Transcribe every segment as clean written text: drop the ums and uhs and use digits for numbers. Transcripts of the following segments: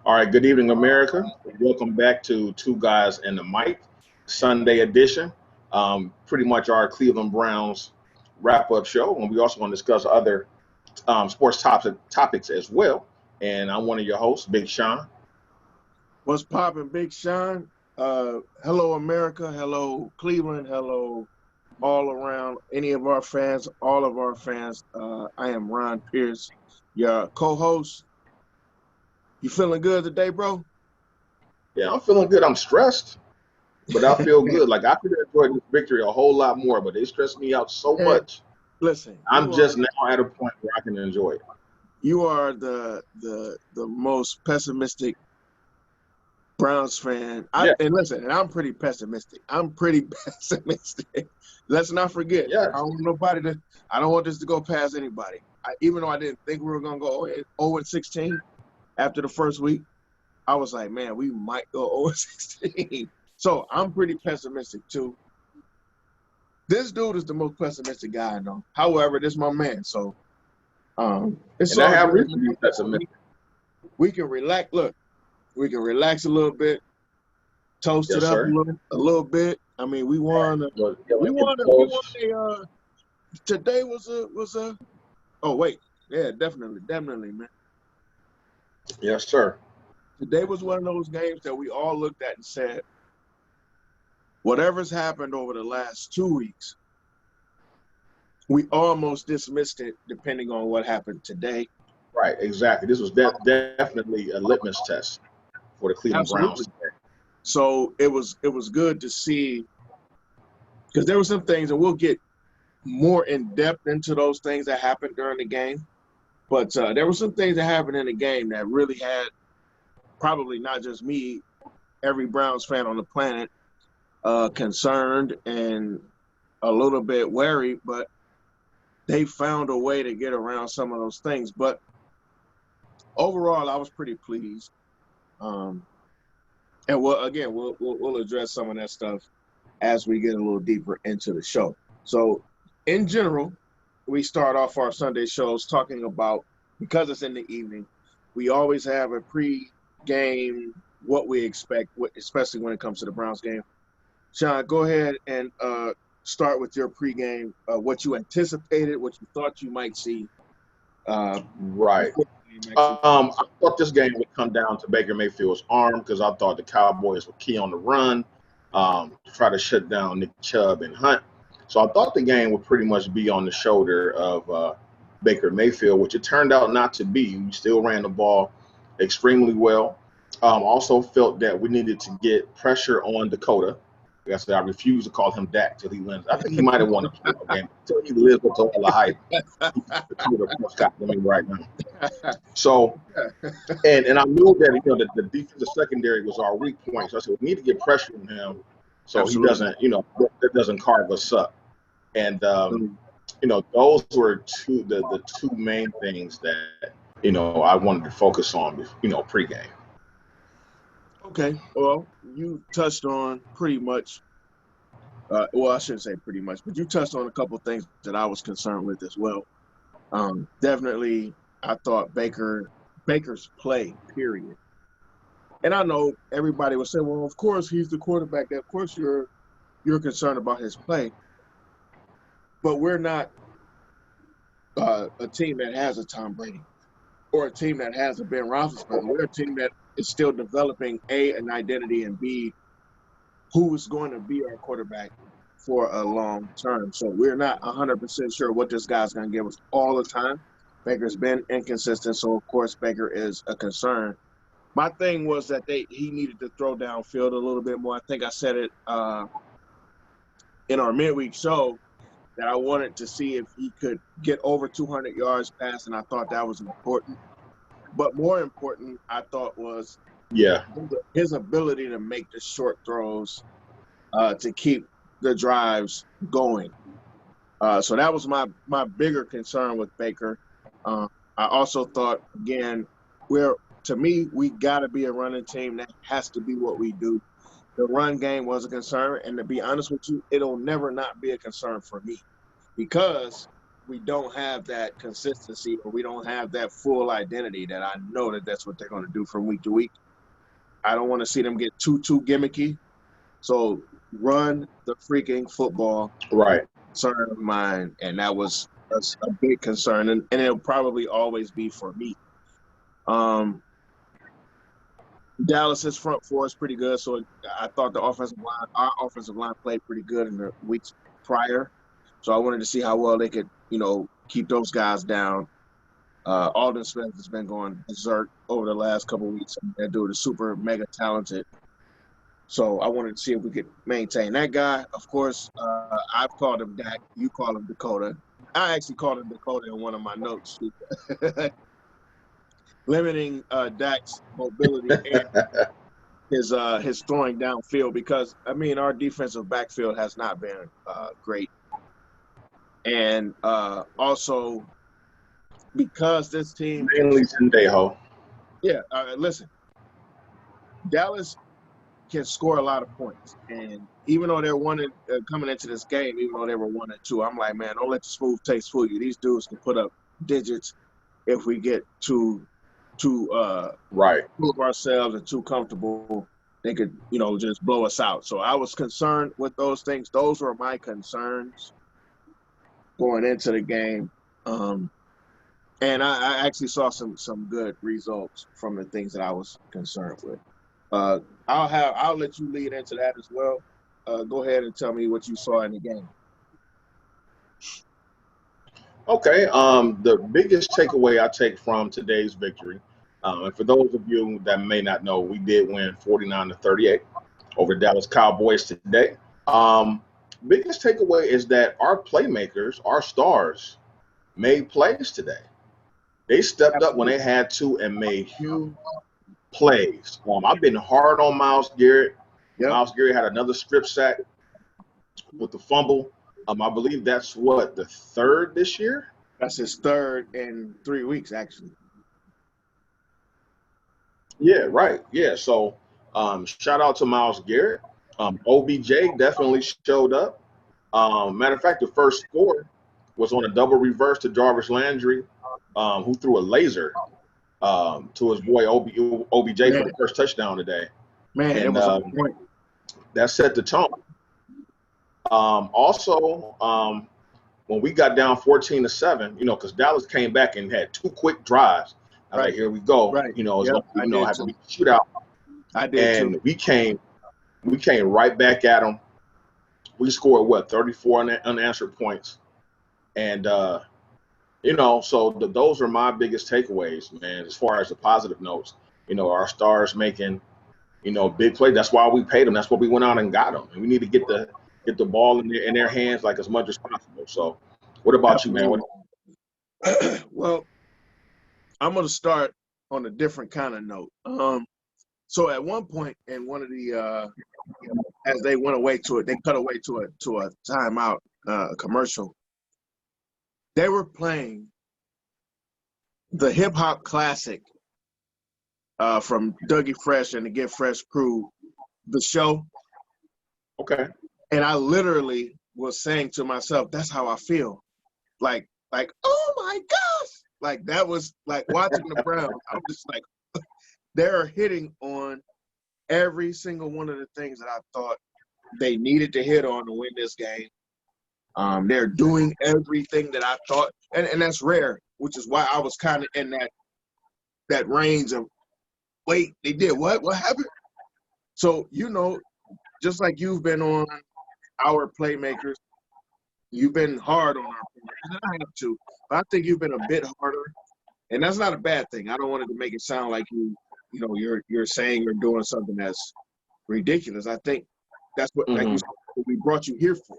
All right, good evening, America. Welcome back to Two Guys and the Mic, Sunday edition. Pretty much our Cleveland Browns wrap-up show, and we also want to discuss other sports topics as well. And I'm one of your hosts, Big Sean. What's poppin', Big Sean? Hello, America. Hello, Cleveland. Hello, all around. Any of our fans, all of our fans. I am Ron Pierce, your co-host. You feeling good today, bro? Yeah, I'm feeling good. I'm stressed, but I feel good. Like I could have enjoyed this victory a whole lot more, but they stressed me out so much. Listen, I'm just now at a point where I can enjoy it. You are the most pessimistic Browns fan. And listen, and I'm pretty pessimistic. Let's not forget. Yes. I don't want this to go past anybody. Even though I didn't think we were gonna go 0-16 after the first week, I was like, man, we might go 0-16. So I'm pretty pessimistic too. This dude is the most pessimistic guy I know. However, this is my man. So it's all have good. reason to be pessimistic. We can relax. Look, we can relax a little bit, toast it up a little bit. I mean, we won. Today was a. Oh wait, yeah, definitely, man. Yes, sir. Today was one of those games that we all looked at and said, whatever's happened over the last 2 weeks, we almost dismissed it depending on what happened today. Right, exactly. This was definitely a litmus test for the Cleveland Browns. So it was good to see, because there were some things, and we'll get more in depth into those things that happened during the game. But there were some things that happened in the game that really had probably not just me, every Browns fan on the planet concerned and a little bit wary, but they found a way to get around some of those things. But overall, I was pretty pleased. And we'll address some of that stuff as we get a little deeper into the show. So in general, we start off our Sunday shows talking about, because it's in the evening, we always have a pre-game, what we expect, especially when it comes to the Browns game. Sean, go ahead and start with your pre-game, what you anticipated, what you thought you might see. Right. I thought this game would come down to Baker Mayfield's arm, because I thought the Cowboys were key on the run, try to shut down Nick Chubb and Hunt. So I thought the game would pretty much be on the shoulder of Baker Mayfield, which it turned out not to be. We still ran the ball extremely well. Also felt that we needed to get pressure on Dakota. Like I said, I refuse to call him Dak till he wins. I think he might have won a football game until he lives up to all the hype. Dakota got me right now. So, and I knew that that the defensive secondary was our weak point. So I said we need to get pressure on him, so Absolutely. He doesn't, that doesn't carve us up. And those were the two main things that I wanted to focus on, pregame. Okay, well, you touched on pretty much. Well, I shouldn't say pretty much, but you touched on a couple of things that I was concerned with as well. Definitely, I thought Baker's play, period. And I know everybody would say, well, of course he's the quarterback. Of course you're concerned about his play. But we're not a team that has a Tom Brady or a team that has a Ben Roethlisberger. We're a team that is still developing, an identity, and B, who is going to be our quarterback for a long term. So we're not 100% sure what this guy's going to give us all the time. Baker's been inconsistent, so of course Baker is a concern. My thing was that he needed to throw downfield a little bit more. I think I said it in our midweek show that I wanted to see if he could get over 200 yards passing. I thought that was important. But more important, I thought, was his ability to make the short throws to keep the drives going. So that was my bigger concern with Baker. I also thought, again, we got to be a running team. That has to be what we do. The run game was a concern, and to be honest with you, it'll never not be a concern for me, because we don't have that consistency, or we don't have that full identity that I know that that's what they're going to do from week to week. I don't want to see them get too gimmicky. So run the freaking football. Right. Concern of mine, and that was a big concern, and it'll probably always be for me. Dallas's front four is pretty good, so I thought our offensive line played pretty good in the weeks prior. So I wanted to see how well they could, keep those guys down. Alden Smith has been going berserk over the last couple of weeks. That dude is super mega talented. So I wanted to see if we could maintain that guy. Of course, I've called him Dak. You call him Dakota. I actually called him Dakota in one of my notes. Limiting Dak's mobility and his throwing downfield, because our defensive backfield has not been great, and also because this team mainly Sendejo. Yeah, listen, Dallas can score a lot of points, and even though they're coming into this game, even though they were 1-2, I'm like, man, don't let the smooth taste fool you. These dudes can put up digits if we get too right prove ourselves and too comfortable. They could, just blow us out. So I was concerned with those things. Those were my concerns going into the game. And I actually saw some good results from the things that I was concerned with. I'll let you lead into that as well. Go ahead and tell me what you saw in the game. Okay. The biggest takeaway I take from today's victory, and for those of you that may not know, we did win 49-38 over Dallas Cowboys today. Biggest takeaway is that our playmakers, our stars, made plays today. They stepped up when they had to and made huge plays. I've been hard on Myles Garrett. Yep. Myles Garrett had another strip sack with the fumble. I believe that's the third this year? That's his third in 3 weeks, actually. Yeah, right. Yeah. So shout out to Myles Garrett. OBJ definitely showed up. Matter of fact, the first score was on a double reverse to Jarvis Landry, who threw a laser to his boy OBJ for the first touchdown today. Man, and it was on point. That set the tone. Also, when we got down 14-7, because Dallas came back and had 2 quick drives. I was like, here we go. Right. It's going to have to be a shootout. I did too. We came right back at them. We scored 34 unanswered points, and so those are my biggest takeaways, man. As far as the positive notes, our stars making big play. That's why we paid them. That's what we went out and got them. And we need to get the ball in their hands like as much as possible. So, what about you, man? Well, I'm going to start on a different kind of note. So at one point in one of the as they went away to it, they cut away to a timeout commercial. They were playing the hip hop classic from Dougie Fresh and the Get Fresh crew, The Show. Okay. And I literally was saying to myself, that's how I feel. Like, oh my gosh. Like that was like watching the Browns. I was just like, they're hitting on every single one of the things that I thought they needed to hit on to win this game. They're doing everything that I thought, and that's rare, which is why I was kind of in that range of, wait, they did what? What happened? So, just like you've been on our playmakers, you've been hard on our playmakers, and I have to. But I think you've been a bit harder, and that's not a bad thing. I don't want it to make it sound like you're saying you're doing something that's ridiculous. I think that's what, like you said, we brought you here for.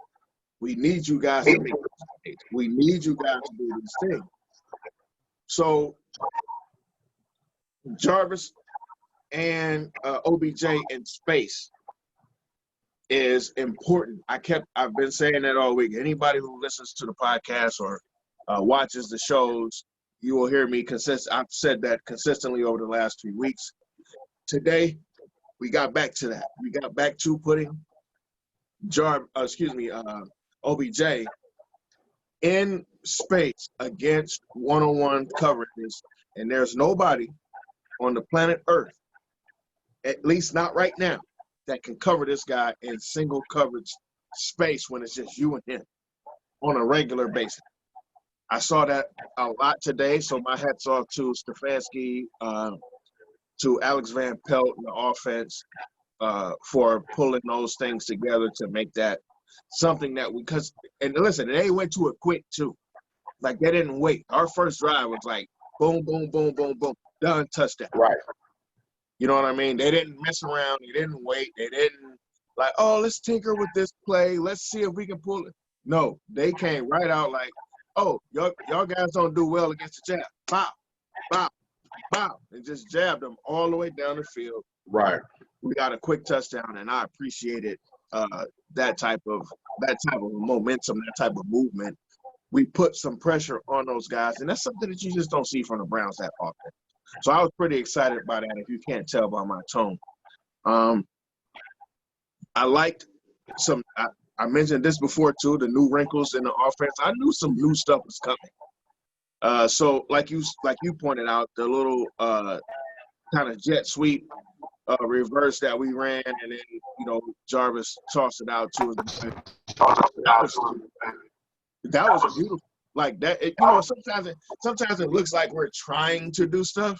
We need you guys to make mistakes. We need you guys to do these things. So Jarvis and OBJ in space is important. I've been saying that all week. Anybody who listens to the podcast or watches the shows, you will hear me I've said that consistently over the last 3 weeks. Today, we got back to that. We got back to putting OBJ in space against one-on-one coverages, and there's nobody on the planet Earth, at least not right now, that can cover this guy in single coverage space when it's just you and him on a regular basis. I saw that a lot today, so my hats off to Stefanski, to Alex Van Pelt and the offense for pulling those things together to make that something that we, because, and listen, they went to it quick too. Like, they didn't wait. Our first drive was like, boom, boom, boom, boom, boom, done, touchdown. Right. You know what I mean? They didn't mess around. They didn't wait. They didn't like, oh, let's tinker with this play. Let's see if we can pull it. No, they came right out like, oh, y'all guys don't do well against the jab. Bow, bow, bow, and just jabbed them all the way down the field. Right. We got a quick touchdown, and I appreciated that type of momentum, that type of movement. We put some pressure on those guys, and that's something that you just don't see from the Browns that often. So I was pretty excited by that, if you can't tell by my tone. I liked some I mentioned this before too, the new wrinkles in the offense. I knew some new stuff was coming. So like you pointed out, the little kind of jet sweep reverse that we ran, and then Jarvis tossed it out to us. That was beautiful. Like that, sometimes it looks like we're trying to do stuff.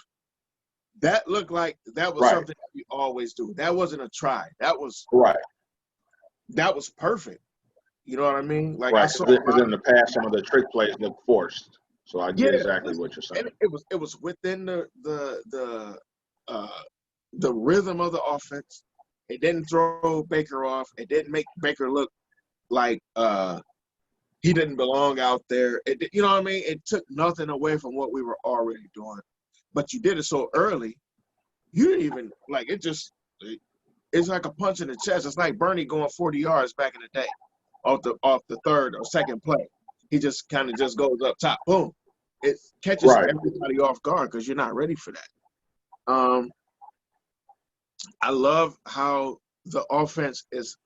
That looked like that was something that we always do. That wasn't a try. That was perfect. You know what I mean? Like, I saw because in the past some of the trick plays look forced. So I get exactly what you're saying. And it was within the rhythm of the offense. It didn't throw Baker off. It didn't make Baker look like he didn't belong out there. You know what I mean? It took nothing away from what we were already doing. But you did it so early, you didn't even, like, it's like a punch in the chest. It's like Bernie going 40 yards back in the day off the third or second play. He just kind of just goes up top. Boom. It catches everybody off guard because you're not ready for that. I love how the offense is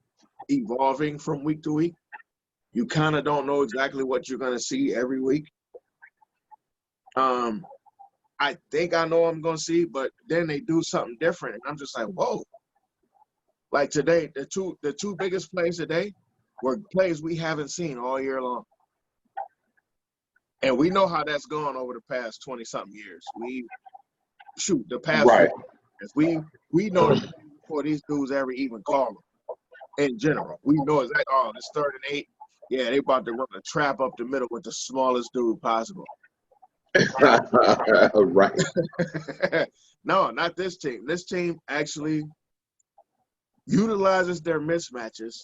evolving from week to week. You kind of don't know exactly what you're going to see every week. I think I know what I'm going to see, but then they do something different, and I'm just like, whoa. Like today, the two biggest plays today were plays we haven't seen all year long. And we know how that's gone over the past 20-something years. The past 4 years. We know before these dudes ever even call them in general. We know exactly, this 3rd and 8. Yeah, they about to run a trap up the middle with the smallest dude possible. Right. No, not this team. This team actually utilizes their mismatches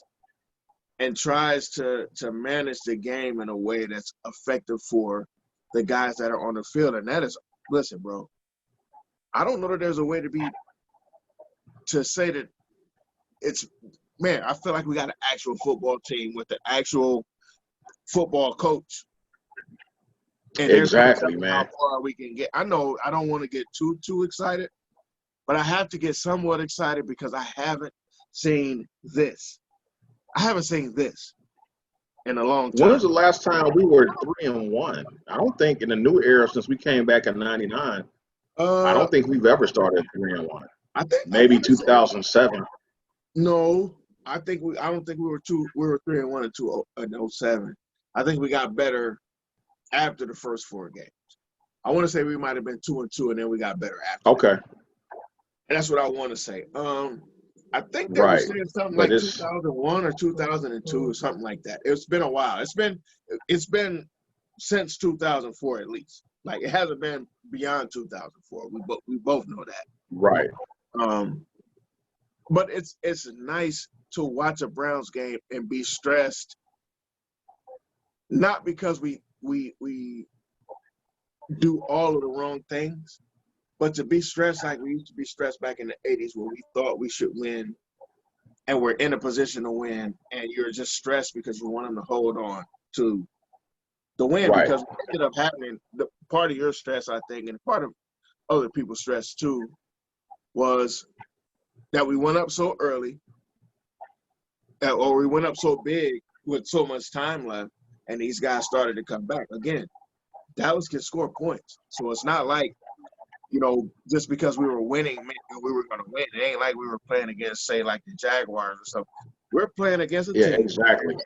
and tries to manage the game in a way that's effective for the guys that are on the field. And that is, listen, bro, I don't know that there's a way to say that it's, man, I feel like we got an actual football team with an actual football coach. And exactly, man. How far we can get. I know I don't want to get too excited, but I have to get somewhat excited because I haven't seen this. I haven't seen this in a long time. When was the last time we were 3-1? I don't think in the new era since we came back in '99. I don't think we've ever started 3-1. I think maybe 2007. No, I don't think we were 3-1 in 07. I think we got better after the first 4 games. I want to say we might have been 2-2, and then we got better after. Okay. And that's what I want to say. I think they were saying something like 2001 or 2002 or something like that. It's been a while. It's been since 2004 at least. Like, it hasn't been beyond 2004. We both know that. Right. But it's nice to watch a Browns game and be stressed, not because we do all of the wrong things, but to be stressed like we used to be stressed back in the 80s when we thought we should win and we're in a position to win, and you're just stressed because you want them to hold on to the win. Right. Because what ended up happening, the part of your stress, I think, and part of other people's stress too, was that we went up so early, or we went up so big with so much time left, and these guys started to come back. Again, Dallas can score points. So it's not like, just because we were winning, we were going to win. It ain't like we were playing against, say, like the Jaguars or something. We're playing against a team. Exactly.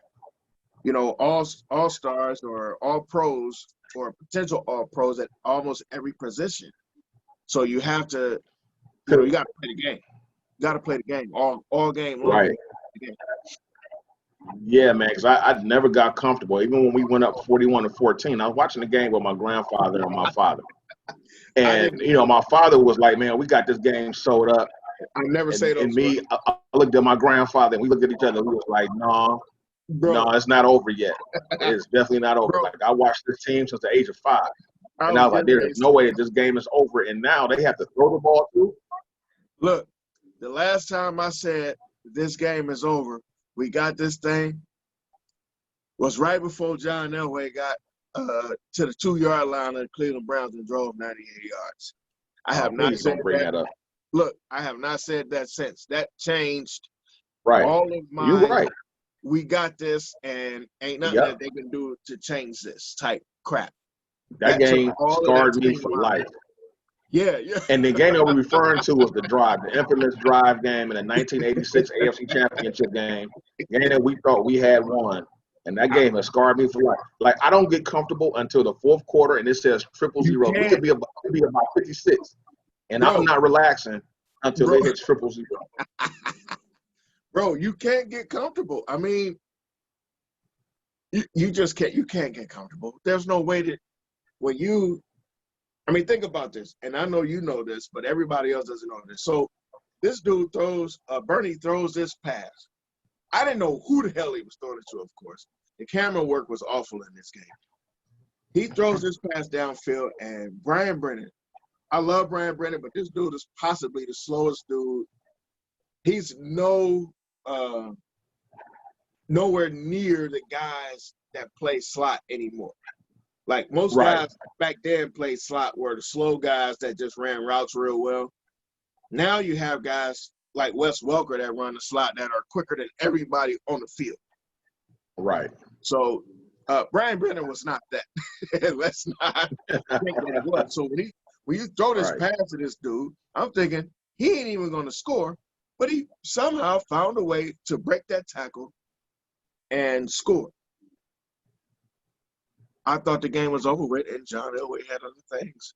All stars or all pros or potential all pros at almost every position. So you have to, you got to play the game. You got to play the game all game long. Right. Yeah, man, because I never got comfortable. Even when we went up 41-14, I was watching the game with my grandfather and my father. And, my father was like, man, we got this game sold up. I never say those words. I looked at my grandfather, and we looked at each other. We was like, no, it's not over yet. It's definitely not over. Like, I watched this team since the age of 5. And I was like, there's no way that this game is over. And now they have to throw the ball too. Look, the last time I said this game is over, we got this thing, was right before John Elway got to the 2-yard line of the Cleveland Browns and drove 98 yards. I have not said that up. Look, I have not said that since. That changed all of my You're right. We got this, and ain't nothing that they can do to change this type crap. That game scarred me for life. Yeah. And the game that we're referring to was the drive, the infamous drive game in the 1986 AFC Championship game. The game that we thought we had won. And that game has scarred me for life. Like, I don't get comfortable until the fourth quarter and it says 000. We could be about 56. And I'm not relaxing until it hits 000. Bro, you can't get comfortable. I mean, you just can't. You can't get comfortable. There's no way that think about this. And I know you know this, but everybody else doesn't know this. So this dude Bernie throws this pass. I didn't know who the hell he was throwing it to, of course. The camera work was awful in this game. He throws this pass downfield, and Brian Brennan, I love Brian Brennan, but this dude is possibly the slowest dude. He's nowhere near the guys that play slot anymore. Like most guys back then played slot were the slow guys that just ran routes real well. Now you have guys like Wes Welker that run the slot that are quicker than everybody on the field. Right. So Brian Brennan was not that. Let's not think that it was. So when you throw this pass to this dude, I'm thinking he ain't even going to score, but he somehow found a way to break that tackle and score. I thought the game was over with, and John Elway had other things.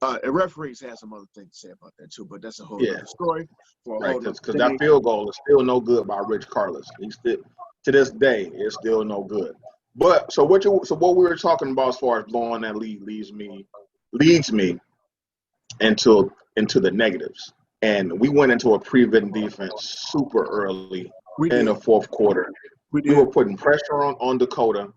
And referees had some other things to say about that too, but that's a whole other story. Because that field goal is still no good by Rich Carlos. He's still, to this day, it's still no good. But so what we were talking about as far as blowing that lead leads me into the negatives. And we went into a prevent defense super early in the fourth quarter. We were putting pressure on Dakota.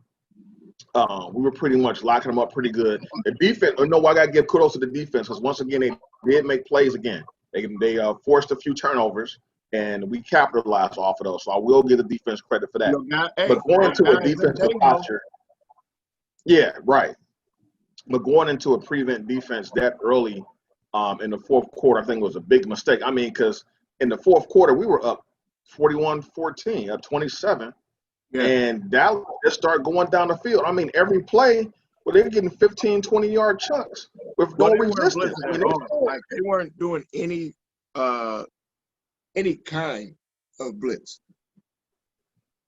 We were pretty much locking them up pretty good. The defense, I got to give kudos to the defense because once again, they did make plays again. They forced a few turnovers, and we capitalized off of those. So I will give the defense credit for that. But going into a defensive posture, but going into a prevent defense that early in the fourth quarter, I think was a big mistake. I mean, because in the fourth quarter, we were up 41-14, up 27. Yeah. And Dallas just started going down the field. I mean, every play, they were getting 15, 20-yard chunks with no resistance. They weren't doing any kind of blitz.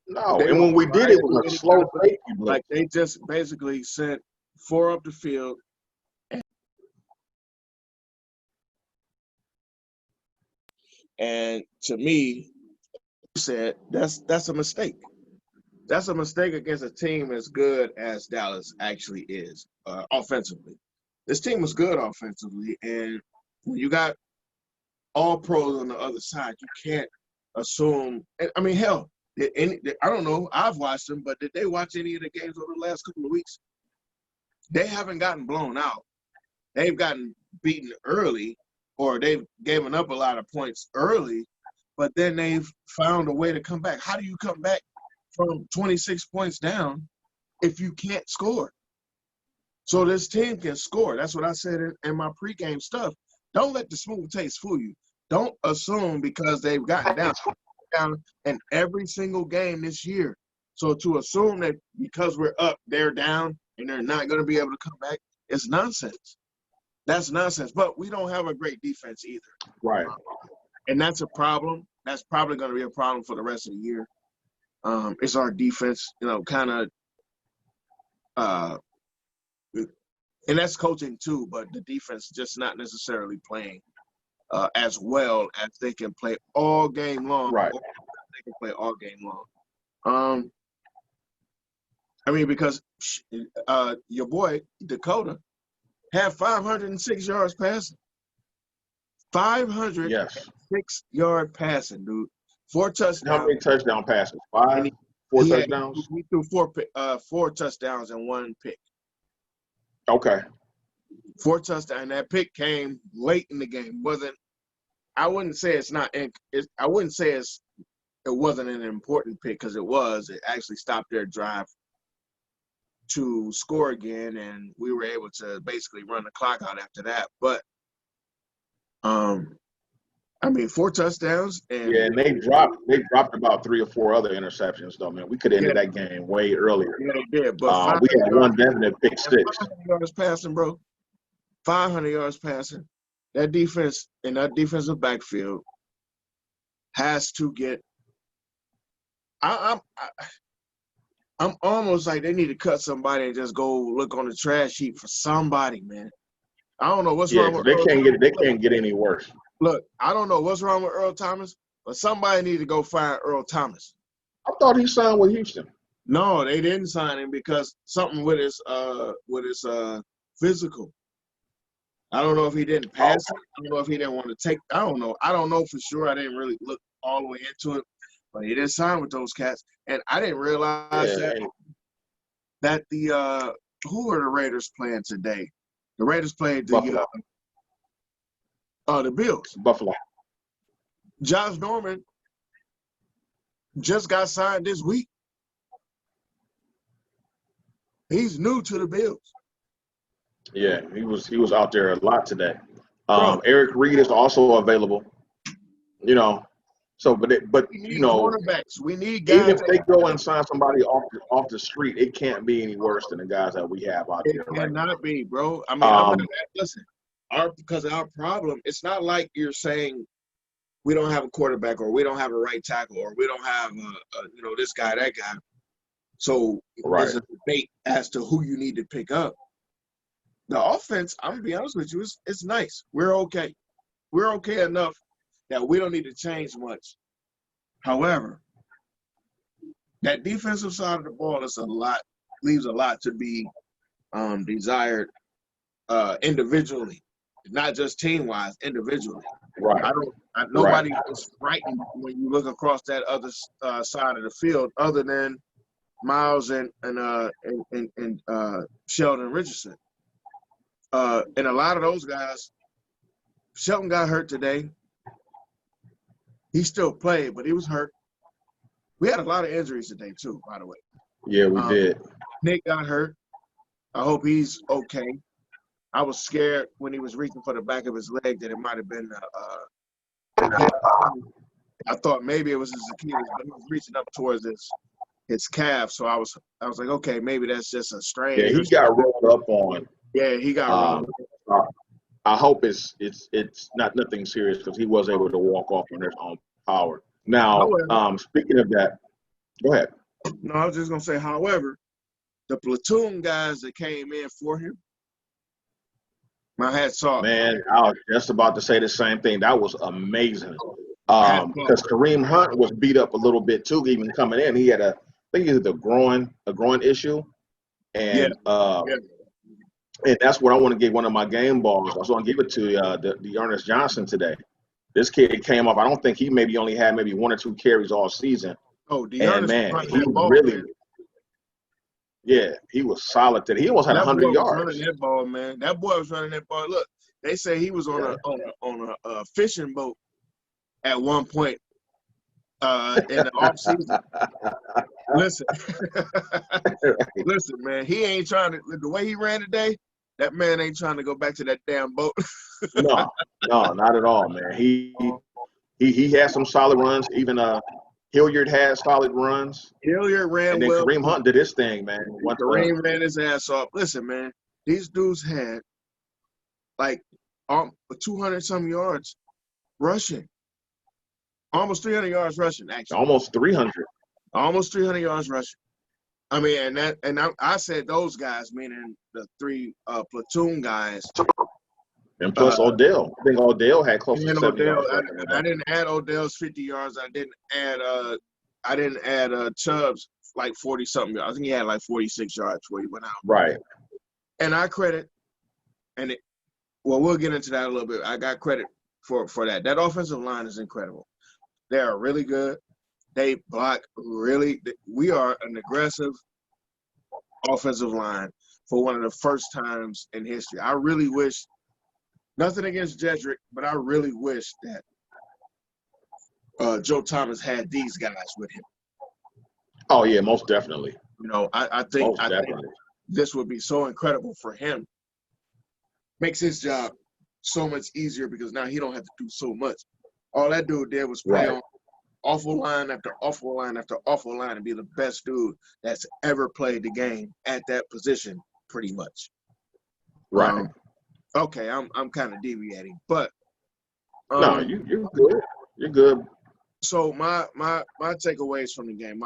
No, and when we did, it was a slow safety blitz. Like they just basically sent 4 up the field. And to me, said that's a mistake. That's a mistake against a team as good as Dallas actually is offensively. This team was good offensively, and when you got all pros on the other side, you can't assume. I mean, hell, I don't know. I've watched them, but did they watch any of the games over the last couple of weeks? They haven't gotten blown out. They've gotten beaten early, or they've given up a lot of points early, but then they've found a way to come back. How do you come back from 26 points down if you can't score? So this team can score. That's what I said in my pregame stuff. Don't let the smooth taste fool you. Don't assume because they've gotten down in every single game this year. So to assume that because we're up, they're down, and they're not going to be able to come back, it's nonsense. That's nonsense. But we don't have a great defense either. Right. And that's a problem. That's probably going to be a problem for the rest of the year. It's our defense, kind of, and that's coaching too, but the defense just not necessarily playing as well as they can play all game long. Right. They can play all game long. I mean, because your boy, Dakota, had 506 yards passing. 506-yard passing, dude. 4 touchdowns. How many touchdown passes? 5? 4 touchdowns? He threw 4 touchdowns and 1 pick. Okay. 4 touchdowns. And that pick came late in the game. I wouldn't say it wasn't an important pick, because it was. It actually stopped their drive to score again, and we were able to basically run the clock out after that. But I mean, 4 touchdowns, and they dropped about 3 or 4 other interceptions though, man. We could have ended that game way earlier. Yeah, they did. But we had one definite pick 6. 500 yards passing, bro. 500 yards passing. That defense and that defensive backfield has to get. I'm almost like they need to cut somebody and just go look on the trash heap for somebody, man. I don't know what's wrong with they can't get any worse. Look, I don't know what's wrong with Earl Thomas, but somebody need to go find Earl Thomas. I thought he signed with Houston. No, they didn't sign him because something with his physical. I don't know if he didn't pass it. I don't know if he didn't want to take. I don't know. I don't know for sure. I didn't really look all the way into it, but he didn't sign with those cats. And I didn't realize that the who are the Raiders playing today? The Raiders played the Bills. Buffalo. Josh Norman just got signed this week. He's new to the Bills. Yeah, he was out there a lot today. Eric Reed is also available. So but cornerbacks. We need guys. Even if they go and sign somebody off the street, it can't be any worse than the guys that we have out there. It cannot be, bro. I mean, listen. Because our problem, it's not like you're saying we don't have a quarterback or we don't have a right tackle or we don't have this guy, that guy. So there's a debate as to who you need to pick up. The offense, I'm gonna be honest with you, it's nice. We're okay. We're okay enough that we don't need to change much. However, that defensive side of the ball leaves a lot to be desired individually. Not just team-wise, individually. Right. Nobody is frightened when you look across that other side of the field, other than Miles and Sheldon Richardson. And a lot of those guys, Sheldon got hurt today. He still played, but he was hurt. We had a lot of injuries today too, by the way. Yeah, we did. Nick got hurt. I hope he's okay. I was scared when he was reaching for the back of his leg that it might have been I thought maybe it was his Achilles, but he was reaching up towards his calf. So I was like, okay, maybe that's just a strain. Yeah, he got rolled up on. Yeah, he got rolled up. I hope it's not nothing serious because he was able to walk off on his own power. Now, speaking of that, go ahead. No, I was just gonna say, however, the platoon guys that came in for him, my hat's off. Man, I was just about to say the same thing. That was amazing. Because Kareem Hunt was beat up a little bit too, even coming in. He had I think he had a groin issue. And and that's what I want to give one of my game balls. I was going to give it to the Ernest Johnson today. This kid came off. I don't think he only had 1 or 2 carries all season. Oh, and man, he really. Yeah, he was solid today. He almost had 100 yards. Running that ball, man. That boy was running that ball. Look, they say he was on a fishing boat at one point in the off season. Listen, listen, man. He ain't trying to. The way he ran today, that man ain't trying to go back to that damn boat. No, not at all, man. He had some solid runs. Even Hilliard had solid runs. Hilliard ran and then well. Kareem Hunt did his thing, man. Kareem ran his ass off. Listen, man, these dudes had like 200-some yards rushing. Almost 300 yards rushing, actually. Almost 300. Almost 300 yards rushing. I mean, I said those guys, meaning the three platoon guys. And plus Odell. I think Odell had close to 70 yards. I didn't add Odell's 50 yards. I didn't add Chubb's like 40-something yards. I think he had like 46 yards before he went out. Right. And I credit, we'll get into that a little bit. I got credit for that. That offensive line is incredible. They are really good. They block really. We are an aggressive offensive line for one of the first times in history. I really wish, nothing against Jedrick, but I really wish that Joe Thomas had these guys with him. Oh, yeah, most definitely. You know, I think this would be so incredible for him. Makes his job so much easier because now he don't have to do so much. All that dude did was play on awful line after awful line after awful line and be the best dude that's ever played the game at that position, pretty much. Right. Okay, I'm kind of deviating, but no, you're good. You're good. So my takeaways from the game,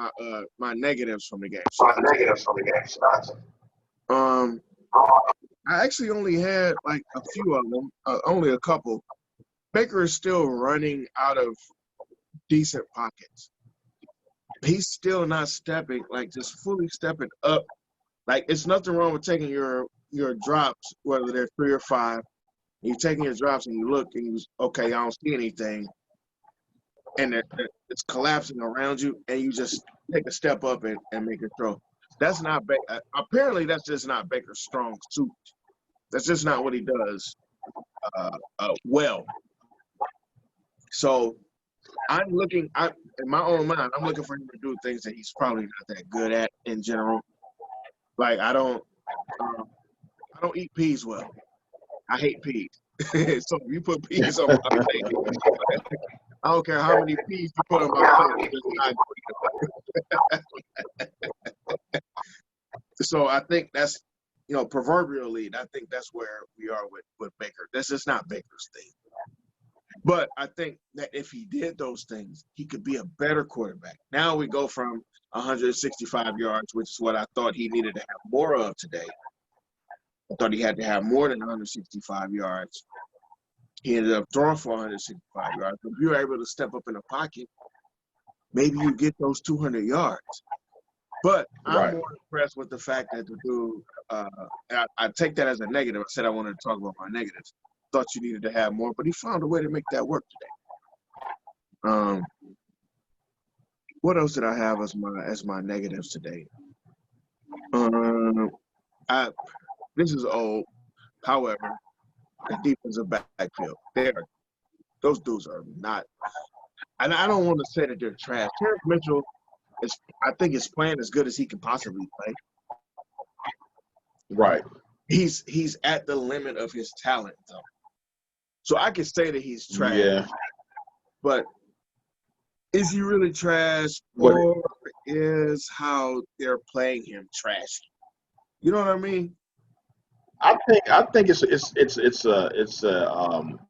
my negatives from the game. I actually only had like a few of them, only a couple. Baker is still running out of decent pockets. He's still not stepping, like just fully stepping up. Like it's nothing wrong with taking your drops, whether they're 3 or 5. You're taking your drops and you look and you okay, I don't see anything, and it's collapsing around you, and you just take a step up and make a throw. That's not apparently that's just not Baker's strong suit. That's just not what he does well. So I'm looking, in my own mind, I'm looking for him to do things that he's probably not that good at in general. Like I don't eat peas well. I hate peas. So if you put peas on my plate, I don't care how many peas you put on my plate, it's not good. So I think that's, proverbially, I think that's where we are with Baker. That's just not Baker's thing. But I think that if he did those things, he could be a better quarterback. Now we go from 165 yards, which is what I thought he needed to have more of today. I thought he had to have more than 165 yards. He ended up throwing for 165 yards. If you're able to step up in the pocket, maybe you get those 200 yards. But I'm more impressed with the fact that the dude, I take that as a negative. I said I wanted to talk about my negatives. Thought you needed to have more, but he found a way to make that work today. What else did I have as my negatives today? This is old. However, the defensive backfield, those dudes are not. And I don't want to say that they're trash. Terrence Mitchell I think is playing as good as he can possibly play. Right. He's at the limit of his talent, though. So I could say that he's trash. Yeah. But is he really trash, or is how they're playing him trash? You know what I mean? I think it's a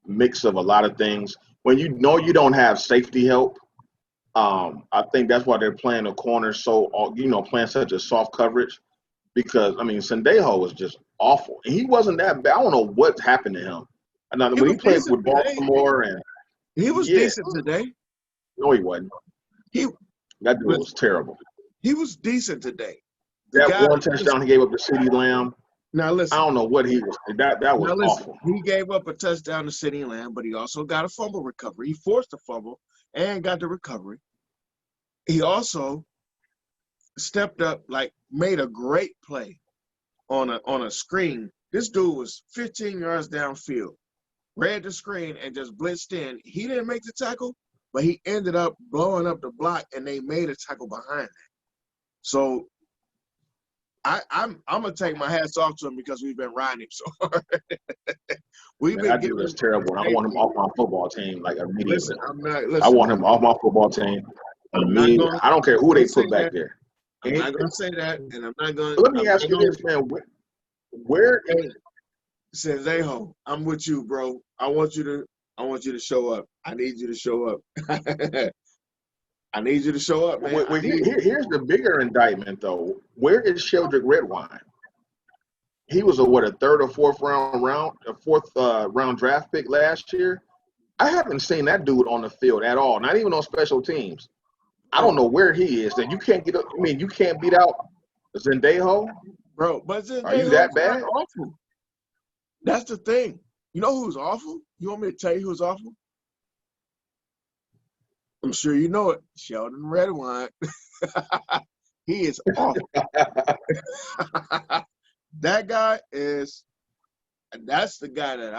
mix of a lot of things. When you know you don't have safety help, I think that's why they're playing the corner playing such a soft coverage. Because Sendejo was just awful, and he wasn't that bad. I don't know what happened to him. And when he played with Baltimore, and he was decent today. No, he wasn't. That dude was terrible. He was decent today. That one touchdown he gave up to CeeDee Lamb. Now listen, I don't know what he was. That was awful. He gave up a touchdown to CeeDee Lamb, but he also got a fumble recovery. He forced a fumble and got the recovery. He also stepped up, made a great play on a screen. This dude was 15 yards downfield, read the screen, and just blitzed in. He didn't make the tackle, but he ended up blowing up the block, and they made a tackle behind that. So I'm gonna take my hats off to him because we've been riding him so hard. That dude was terrible. I want him off my football team immediately. Listen, I want him off my football team. I I'm not mean, going. I don't care who they put back there. I'm not going to say that, and I'm not going. Let me ask you this, man. Where Hey, says Aho, I'm with you, bro. I want you to show up. I need you to show up. I need you to show up, man. here's the bigger indictment, though. Where is Sheldrick Redwine? He was a third or fourth round draft pick last year. I haven't seen that dude on the field at all. Not even on special teams. I don't know where he is. That you can't get up. I mean, you can't beat out Zendejo, Bro, but are you that Zendejo's bad? not awful. That's the thing. You know who's awful? You want me to tell you who's awful? I'm sure you know it. Sheldon Redwine. He is awful. That guy is. That's the guy that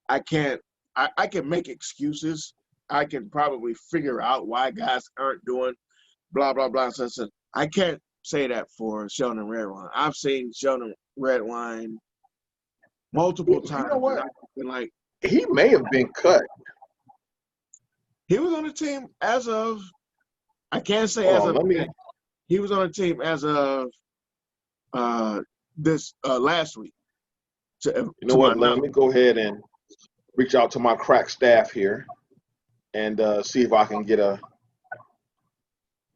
I can make excuses. I can probably figure out why guys aren't doing blah, blah, blah. So I can't say that for Sheldon Redwine. I've seen Sheldon Redwine multiple times. You know what? Like, he may have been cut. he was on the team as of, I can't say Hold as on, of, let me. he was on the team as of this last week. You know what? Let me go ahead and reach out to my crack staff here and see if I can get a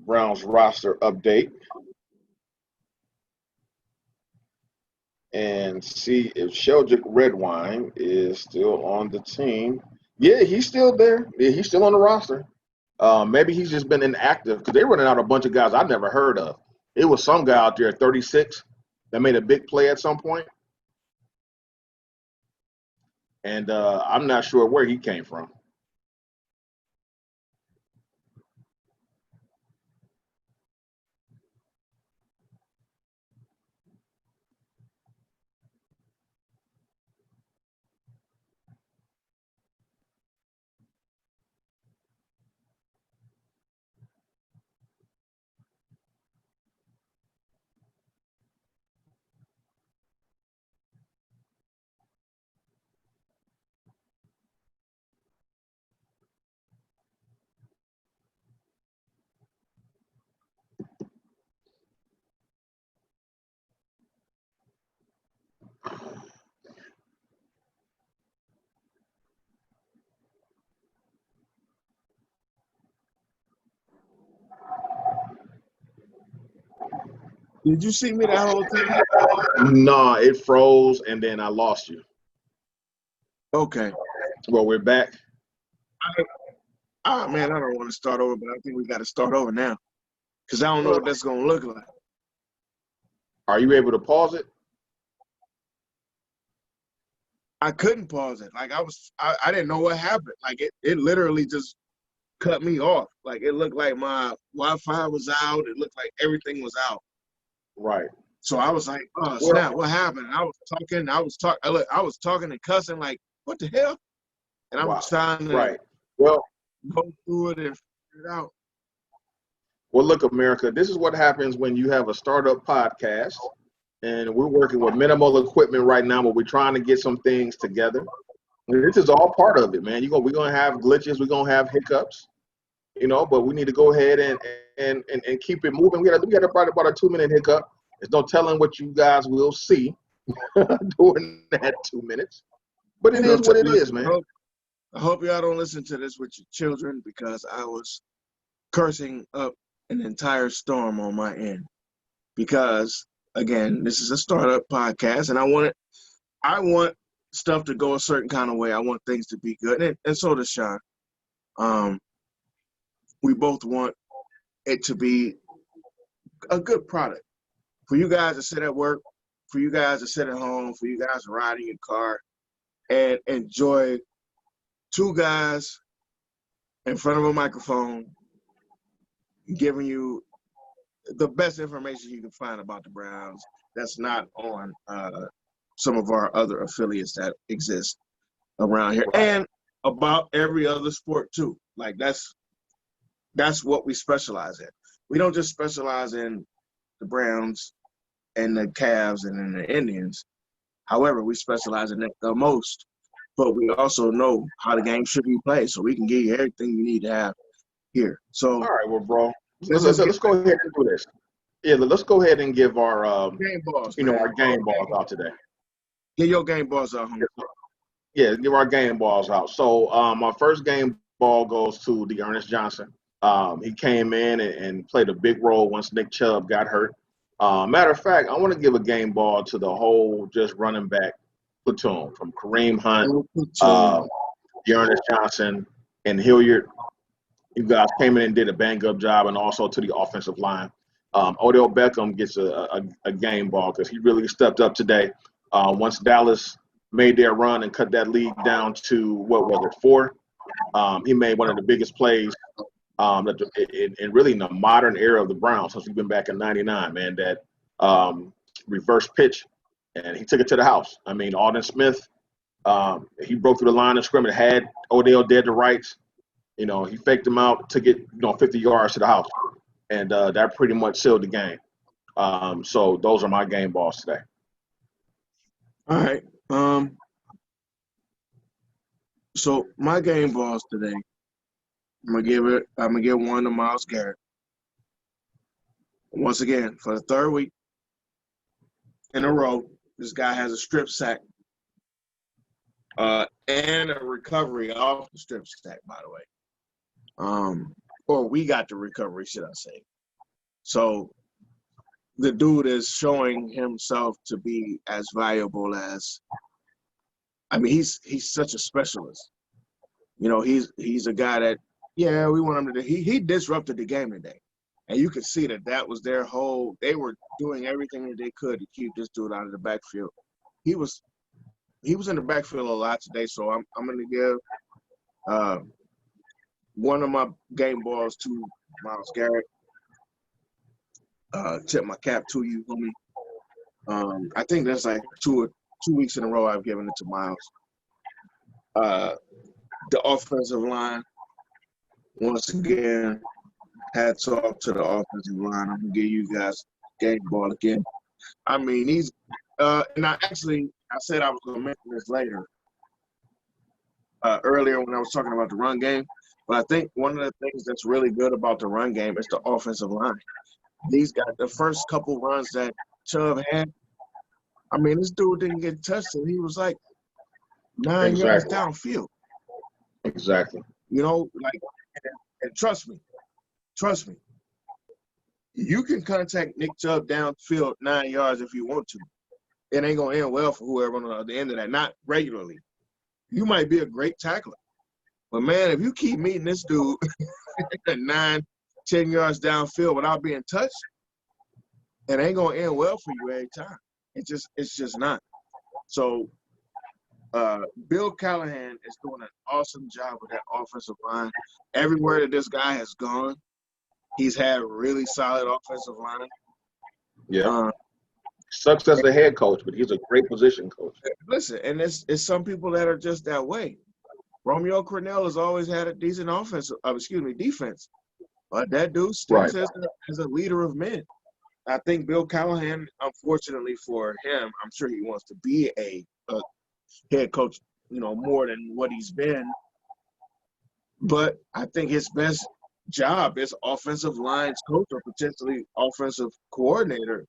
Browns roster update and see if Sheldrick Redwine is still on the team. Yeah, he's still there. Yeah, he's still on the roster. Maybe he's just been inactive because they're running out a bunch of guys I never heard of. It was some guy out there at 36 that made a big play at some point. And I'm not sure where he came from. Did you see me that whole time? No, it froze and then I lost you. Okay. Well, we're back. Man, I don't want to start over, but I think we got to start over now because I don't know what that's going to look like. Are you able to pause it? I couldn't pause it. Like I didn't know what happened. Like it literally just cut me off. Like it looked like my Wi-Fi was out. It looked like everything was out. Right. So I was like, oh snap, what happened? And I was talking and cussing like, what the hell? And I'm trying to go through it and figure it out. Well, look, America, this is what happens when you have a startup podcast and we're working with minimal equipment right now, but we're trying to get some things together. And this is all part of it, man. We're gonna have glitches, we're gonna have hiccups, but we need to go ahead and keep it moving. We got about a 2-minute hiccup. There's no telling what you guys will see during that 2 minutes. But it is what it is, man. I hope y'all don't listen to this with your children because I was cursing up an entire storm on my end. Because again, this is a startup podcast, and I want stuff to go a certain kind of way. I want things to be good, and so does Sean. We both want it to be a good product for you guys to sit at work, for you guys to sit at home, for you guys to ride in your car and enjoy two guys in front of a microphone giving you the best information you can find about the Browns that's not on some of our other affiliates that exist around here, and about every other sport too. Like that's what we specialize in. We don't just specialize in the Browns and the Cavs and in the Indians. However, we specialize in it the most, but we also know how the game should be played, so we can give you everything you need to have here. So All right, well, bro, let's just let's go ahead and do this. Yeah, let's go ahead and give our game balls, you know, man. our game balls out today. Get your game balls out, homie. Yeah, give our game balls out. So my first game ball goes to Dearness Johnson. He came in and played a big role once Nick Chubb got hurt. Matter of fact, I want to give a game ball to the whole just running back platoon from Kareem Hunt, Dearness Johnson, and Hilliard. You guys came in and did a bang-up job, and also to the offensive line. Odell Beckham gets a game ball because he really stepped up today. Once Dallas made their run and cut that lead down to, what was it, 4? He made one of the biggest plays in really in the modern era of the Browns since we've been back in '99, man, that reverse pitch, and he took it to the house. I mean, Alden Smith, he broke through the line of scrimmage, had Odell dead to rights. You know, he faked him out, took it, 50 yards to the house, and that pretty much sealed the game. So those are my game balls today. All right. So my game balls today, I'm gonna give one to Myles Garrett. Once again, for the third week in a row, this guy has a strip sack and a recovery off the strip sack, by the way. Or we got the recovery, should I say. So the dude is showing himself to be as valuable as, I mean, he's such a specialist. You know, he's a guy that, yeah, we want him to do. He disrupted the game today. And you could see that was their whole, they were doing everything that they could to keep this dude out of the backfield. He was in the backfield a lot today, so I'm going to give one of my game balls to Myles Garrett. Tip my cap to you, homie. I think that's like two weeks in a row I've given it to Myles. The offensive line, once again, hats off to the offensive line. I'm going to give you guys game ball again. I mean, and I said I was going to mention this later, earlier when I was talking about the run game, but I think one of the things that's really good about the run game is the offensive line. These guys, the first couple runs that Chubb had, I mean, this dude didn't get touched and he was like 9 yards downfield. Exactly. You know, like, and trust me, you can contact Nick Chubb downfield 9 yards if you want to. It ain't going to end well for whoever on the end of that, not regularly. You might be a great tackler. But, man, if you keep meeting this dude 9, 10 yards downfield without being touched, it ain't going to end well for you every time. It's just not. So, Bill Callahan is doing an awesome job with that offensive line. Everywhere that this guy has gone, he's had really solid offensive line. Yeah. Sucks as the head coach, but he's a great position coach. Listen, and it's some people that are just that way. Romeo Crennel has always had a decent defense. But that dude stinks as a leader of men. I think Bill Callahan, unfortunately for him, I'm sure he wants to be a head coach, more than what he's been. But I think his best job is offensive lines coach or potentially offensive coordinator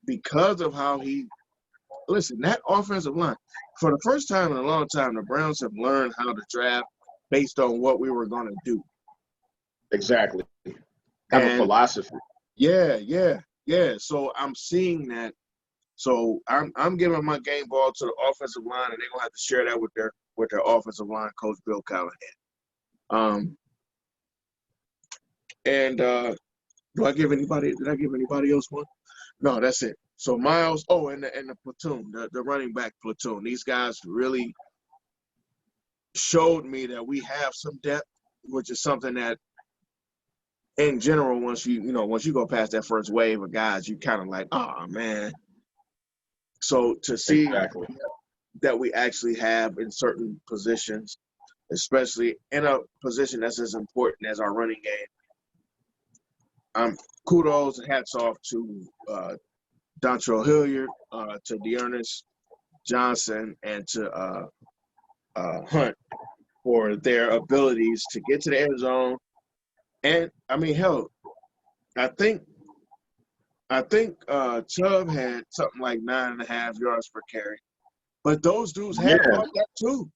because of how that offensive line, for the first time in a long time, the Browns have learned how to draft based on what we were going to do. Exactly. Have a philosophy. Yeah. So I'm seeing that. So I'm giving my game ball to the offensive line, and they're gonna have to share that with their offensive line coach, Bill Callahan. And did I give anybody else one? No, that's it. So Myles, and the platoon, the running back platoon. These guys really showed me that we have some depth, which is something that, in general, once you go past that first wave of guys, you kind of like, oh man. So to see that we actually have in certain positions, especially in a position that's as important as our running game, kudos and hats off to Dontrell Hilliard, to Dearness Johnson, and to Hunt for their abilities to get to the end zone And I mean, hell, I think Chubb had something like 9.5 yards per carry. But those dudes had Yeah, about that too.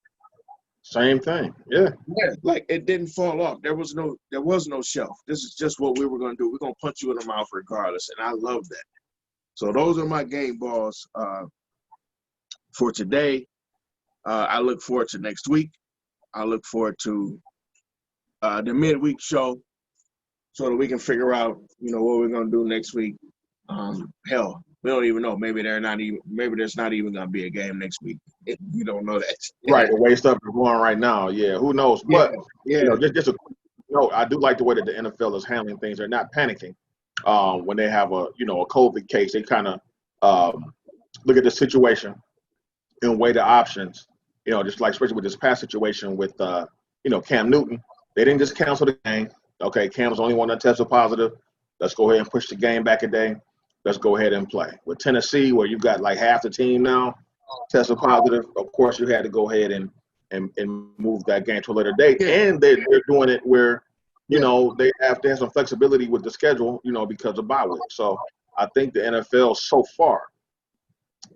same thing. Yeah. Yeah, like it didn't fall off. There was no shelf. This is just what we were gonna do. We're gonna punch you in the mouth regardless. And I love that. So those are my game balls for today. I look forward to next week. I look forward to the midweek show so that we can figure out, what we're gonna do next week. Hell, we don't even know. Maybe there's not even gonna be a game next week. We don't know that. Right. The way stuff is going right now. Yeah. Who knows? But Yeah. just a quick note. I do like the way that the NFL is handling things. They're not panicking when they have a COVID case. They kind of look at the situation and weigh the options. Just like especially with this past situation with Cam Newton. They didn't just cancel the game. Okay, Cam's the only one that tested positive. Let's go ahead and push the game back a day. Let's go ahead and play. With Tennessee, where you've got like half the team now tested positive, of course you had to go ahead and move that game to a later date. Yeah. And they're doing it where, they have some flexibility with the schedule, because of bye week. So I think the NFL so far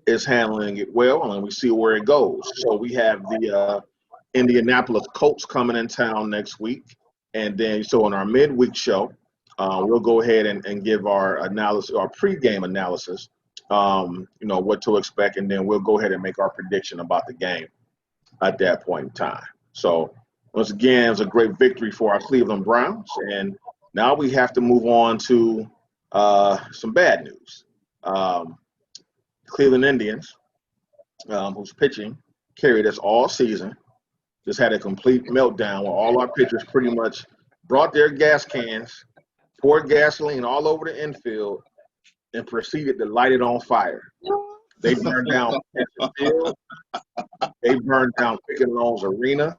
is handling it well, and we see where it goes. So we have the Indianapolis Colts coming in town next week. And then, so in our midweek show, we'll go ahead and give our analysis, our pregame analysis, what to expect. And then we'll go ahead and make our prediction about the game at that point in time. So once again, it was a great victory for our Cleveland Browns. And now we have to move on to some bad news. Cleveland Indians, who's pitching, carried us all season, just had a complete meltdown where all our pitchers pretty much brought their gas cans, poured gasoline all over the infield, and proceeded to light it on fire. They burned down Penn Field. They burned down Pickett Loans Arena.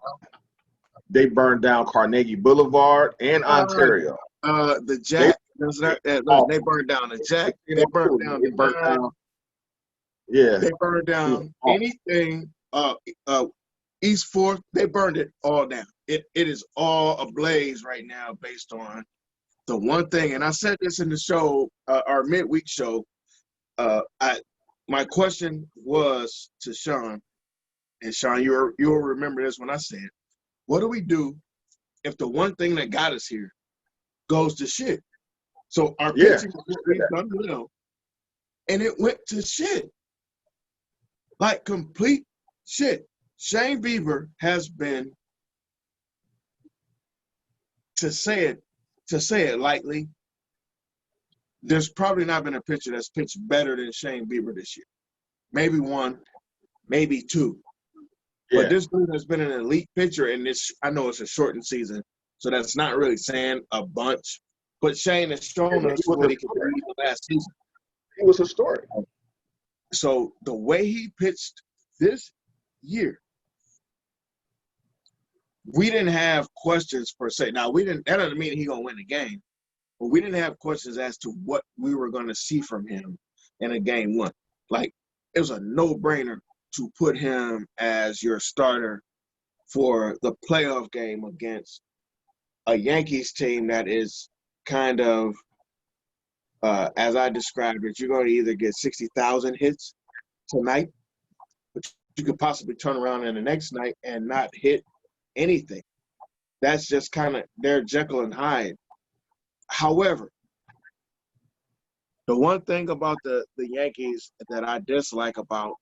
They burned down Carnegie Boulevard and Ontario. The Jack. They burned down the Jack. They burned down the Jack. Yeah. They burned down anything. East 4th, they burned it all down. It is all ablaze right now based on the one thing, and I said this in the show, our midweek show. My question was to Sean, and Sean, you'll remember this when I said, what do we do if the one thing that got us here goes to shit? So our pitching was done well, and it went to shit. Like complete shit. Shane Bieber has been, to say it lightly, there's probably not been a pitcher that's pitched better than Shane Bieber this year. Maybe one, maybe two. Yeah. But this dude has been an elite pitcher, and I know it's a shortened season, so that's not really saying a bunch. But Shane has shown us what he could do last season. He was historic. So the way he pitched this year, we didn't have questions per se. Now that doesn't mean he's gonna win the game, but we didn't have questions as to what we were gonna see from him in a game one. Like it was a no-brainer to put him as your starter for the playoff game against a Yankees team that is kind of, as I described it, you're going to either get 60,000 hits tonight, but you could possibly turn around in the next night and not hit anything. That's just kind of their Jekyll and Hyde. However, the one thing about the Yankees that I dislike about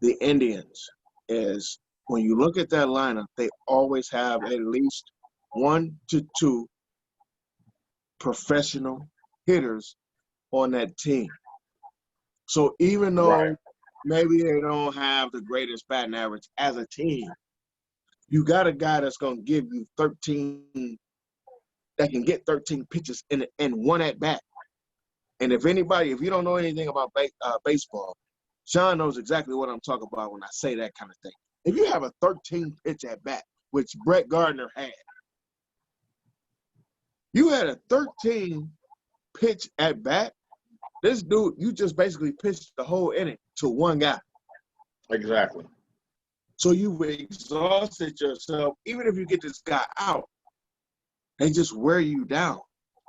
the Indians is when you look at that lineup, they always have at least 1 to 2 professional hitters on that team. So even though maybe they don't have the greatest batting average as a team, you got a guy that's going to give you 13, that can get 13 pitches in one at bat. And if you don't know anything about baseball, Sean knows exactly what I'm talking about when I say that kind of thing. If you have a 13 pitch at bat, which Brett Gardner had, you had a 13 pitch at bat. This dude, you just basically pitched the whole inning to one guy. Exactly. So you've exhausted yourself. Even if you get this guy out, They just wear you down.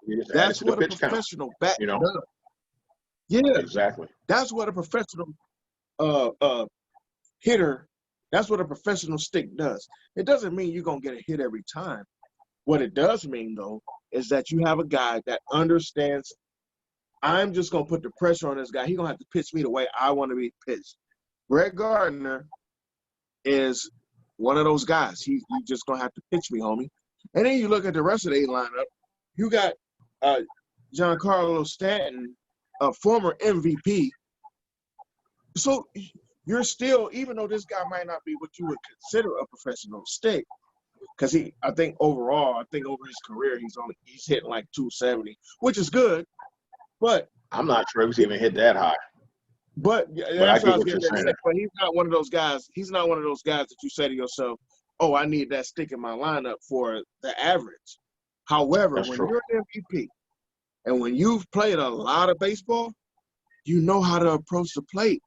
You just add it That's to the what a pitch count. professional bat You know, does. Yeah, exactly. that's what a professional hitter. That's what a professional stick does. It doesn't mean you're gonna get a hit every time. What it does mean, though, is that you have a guy that understands. I'm just gonna put the pressure on this guy. He's gonna have to pitch me the way I want to be pitched. Brett Gardner is one of those guys. He's just gonna have to pitch me, homie. And then you look at the rest of the lineup. You got Giancarlo Stanton, a former MVP. So you're still, even though this guy might not be what you would consider a professional stick, because I think over his career he's hitting like 270, which is good. But I'm not sure he's even hit that high. But But I that's what I get was what getting you're ready to saying. say. But he's not one of those guys. He's not one of those guys that you say to yourself, "Oh, I need that stick in my lineup for the average." However, That's when true. you're an MVP and when you've played a lot of baseball, you know how to approach the plate.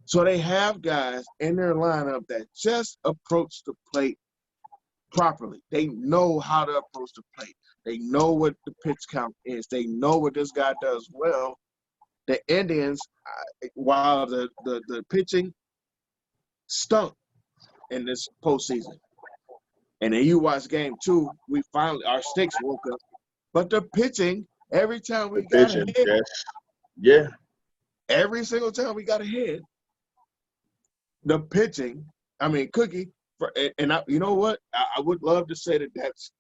So they have guys in their lineup that just approach the plate properly. They know how to approach the plate. They know what the pitch count is. They know what this guy does well. The Indians, while the pitching stunk in this postseason, and then you watch game 2, we finally, our sticks woke up. But the pitching, every time The we got a pitching, hit, yeah. every single time we got a hit, the pitching, I mean, Cookie, you know what? I would love to say that that's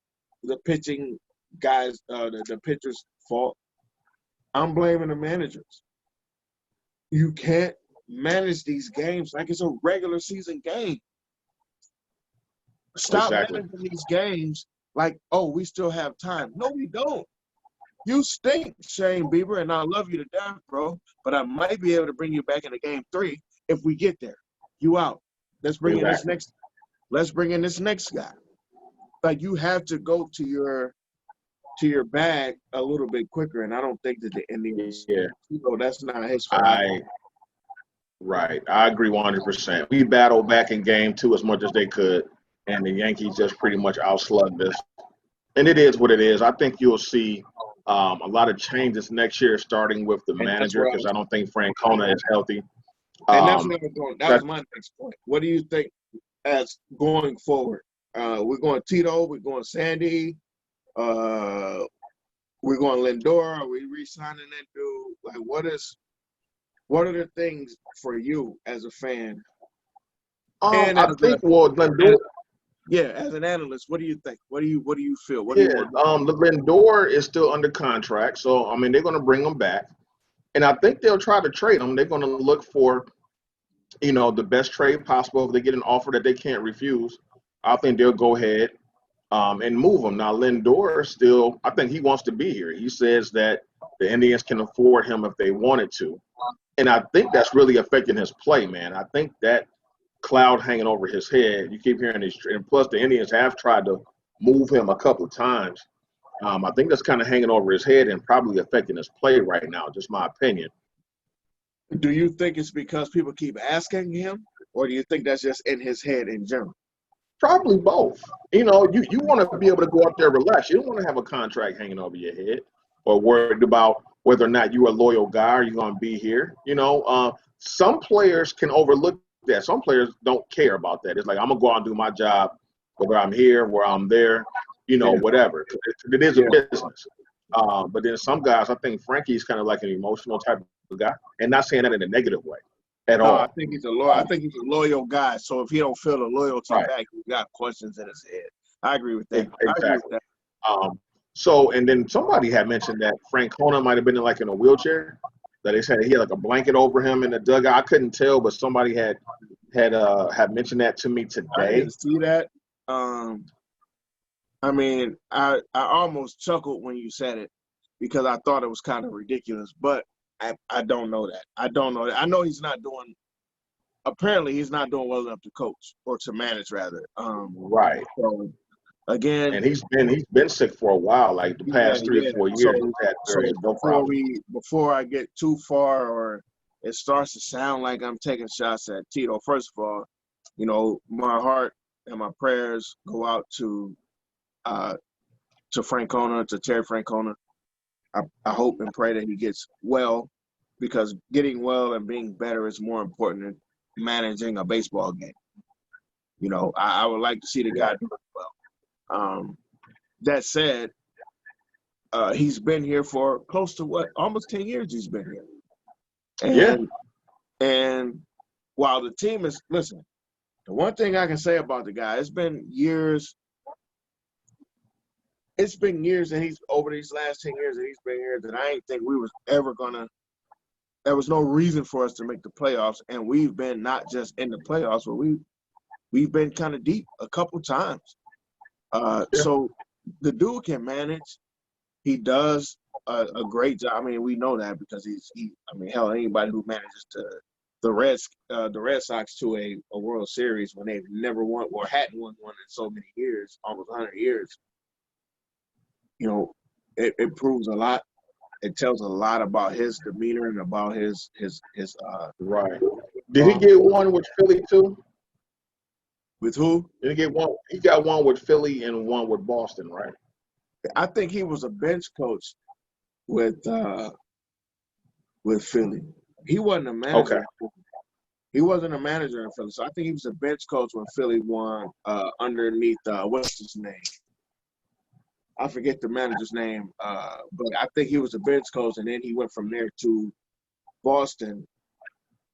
the pitching guys, the pitcher's fault. I'm blaming the managers. You can't manage these games like it's a regular season game. Stop Exactly. managing these games like, oh, we still have time. No, we don't. You stink, Shane Bieber, and I love you to death, bro. But I might be able to bring you back into game 3 if we get there. You out. Let's bring in this next. Let's bring in this next guy. Like, you have to go to your bag a little bit quicker, and I don't think that the Indians. Yeah. That's not his fault. Right. I agree 100%. We battled back in game 2 as much as they could, and the Yankees just pretty much outslugged us. And it is what it is. I think you'll see a lot of changes next year, starting with the manager, because I don't think Francona is healthy. And that's what I was going. That was my next point. What do you think as going forward? We're going Tito. We're going Sandy. We're going Lindor. Are we re-signing that dude? Like, what are the things for you as a fan? And I think Lindor. Yeah, as an analyst, what do you think? What do you feel? The Lindor is still under contract, so I mean they're going to bring him back, and I think they'll try to trade him. They're going to look for, the best trade possible. If they get an offer that they can't refuse, I think they'll go ahead and move him. Now Lindor still, I think he wants to be here. He says that the Indians can afford him if they wanted to, and I think that's really affecting his play, man. I think that cloud hanging over his head. You keep hearing these, and plus the Indians have tried to move him a couple of times. I think that's kind of hanging over his head and probably affecting his play right now. Just my opinion. Do you think it's because people keep asking him, or do you think that's just in his head in general? Probably both. You want to be able to go up there and relax. You don't want to have a contract hanging over your head or worried about whether or not you're a loyal guy or you're going to be here. Some players can overlook that. Some players don't care about that. It's like, I'm going to go out and do my job, whether I'm here, where I'm there, whatever. It is a business. But then some guys, I think Frankie's kind of like an emotional type of guy, and not saying that in a negative way at all. I think he's a loyal. I think he's a loyal guy. So if he don't feel the loyalty back, he's got questions in his head. I agree with that. Exactly. I agree with that. So, and then somebody had mentioned that Francona might have been in a wheelchair. That he had like a blanket over him in the dugout. I couldn't tell, but somebody had mentioned that to me today. I didn't see that. I mean, I almost chuckled when you said it because I thought it was kind of ridiculous, but I don't know that. I don't know that. I know he's not doing. Apparently, he's not doing well enough to coach or to manage, rather. Right. So, again, and he's been sick for a while, like the past 3 or 4 years. He's had no problem. Before I get too far, or it starts to sound like I'm taking shots at Tito. First of all, my heart and my prayers go out to to Francona, to Terry Francona. I hope and pray that he gets well, because getting well and being better is more important than managing a baseball game. You know, I would like to see the guy do well. That said, he's been here for close to almost 10 years he's been here. And while the team is, listen, the one thing I can say about the guy, it's been years that he's, over these last 10 years that he's been here, that I ain't think we was ever there was no reason for us to make the playoffs. And we've been not just in the playoffs, but we've been kind of deep a couple times. So the dude can manage. He does a great job. I mean, we know that because hell, anybody who manages the Red Sox to a World Series when they've never won or hadn't won one in so many years, almost 100 years, you know, it proves a lot. It tells a lot about his demeanor and about his right. Did he get one with Philly too? With who? Did he get one? He got one with Philly and one with Boston, right? I think he was a bench coach with Philly. He wasn't a manager. Okay. He wasn't a manager in Philly, so I think he was a bench coach when Philly won underneath what's his name? I forget the manager's name, but I think he was a bench coach, and then he went from there to Boston.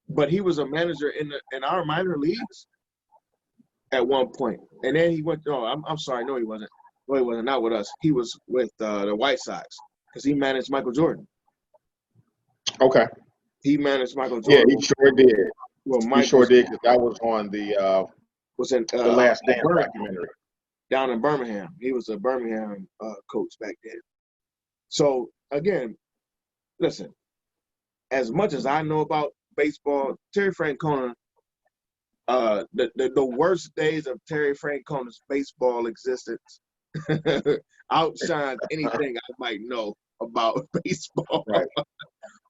But he was a manager in our minor leagues at one point, and then he went. No, I'm sorry, no, he wasn't. No, he wasn't. Not with us. He was with the White Sox because he managed Michael Jordan. Okay. He managed Michael Jordan. Yeah, he sure did. Well, he sure did, because that was on the Last Dance documentary. Down in Birmingham. He was a Birmingham coach back then. So, again, listen, as much as I know about baseball, Terry Francona, the worst days of Terry Francona's baseball existence outshines anything I might know about baseball. Right.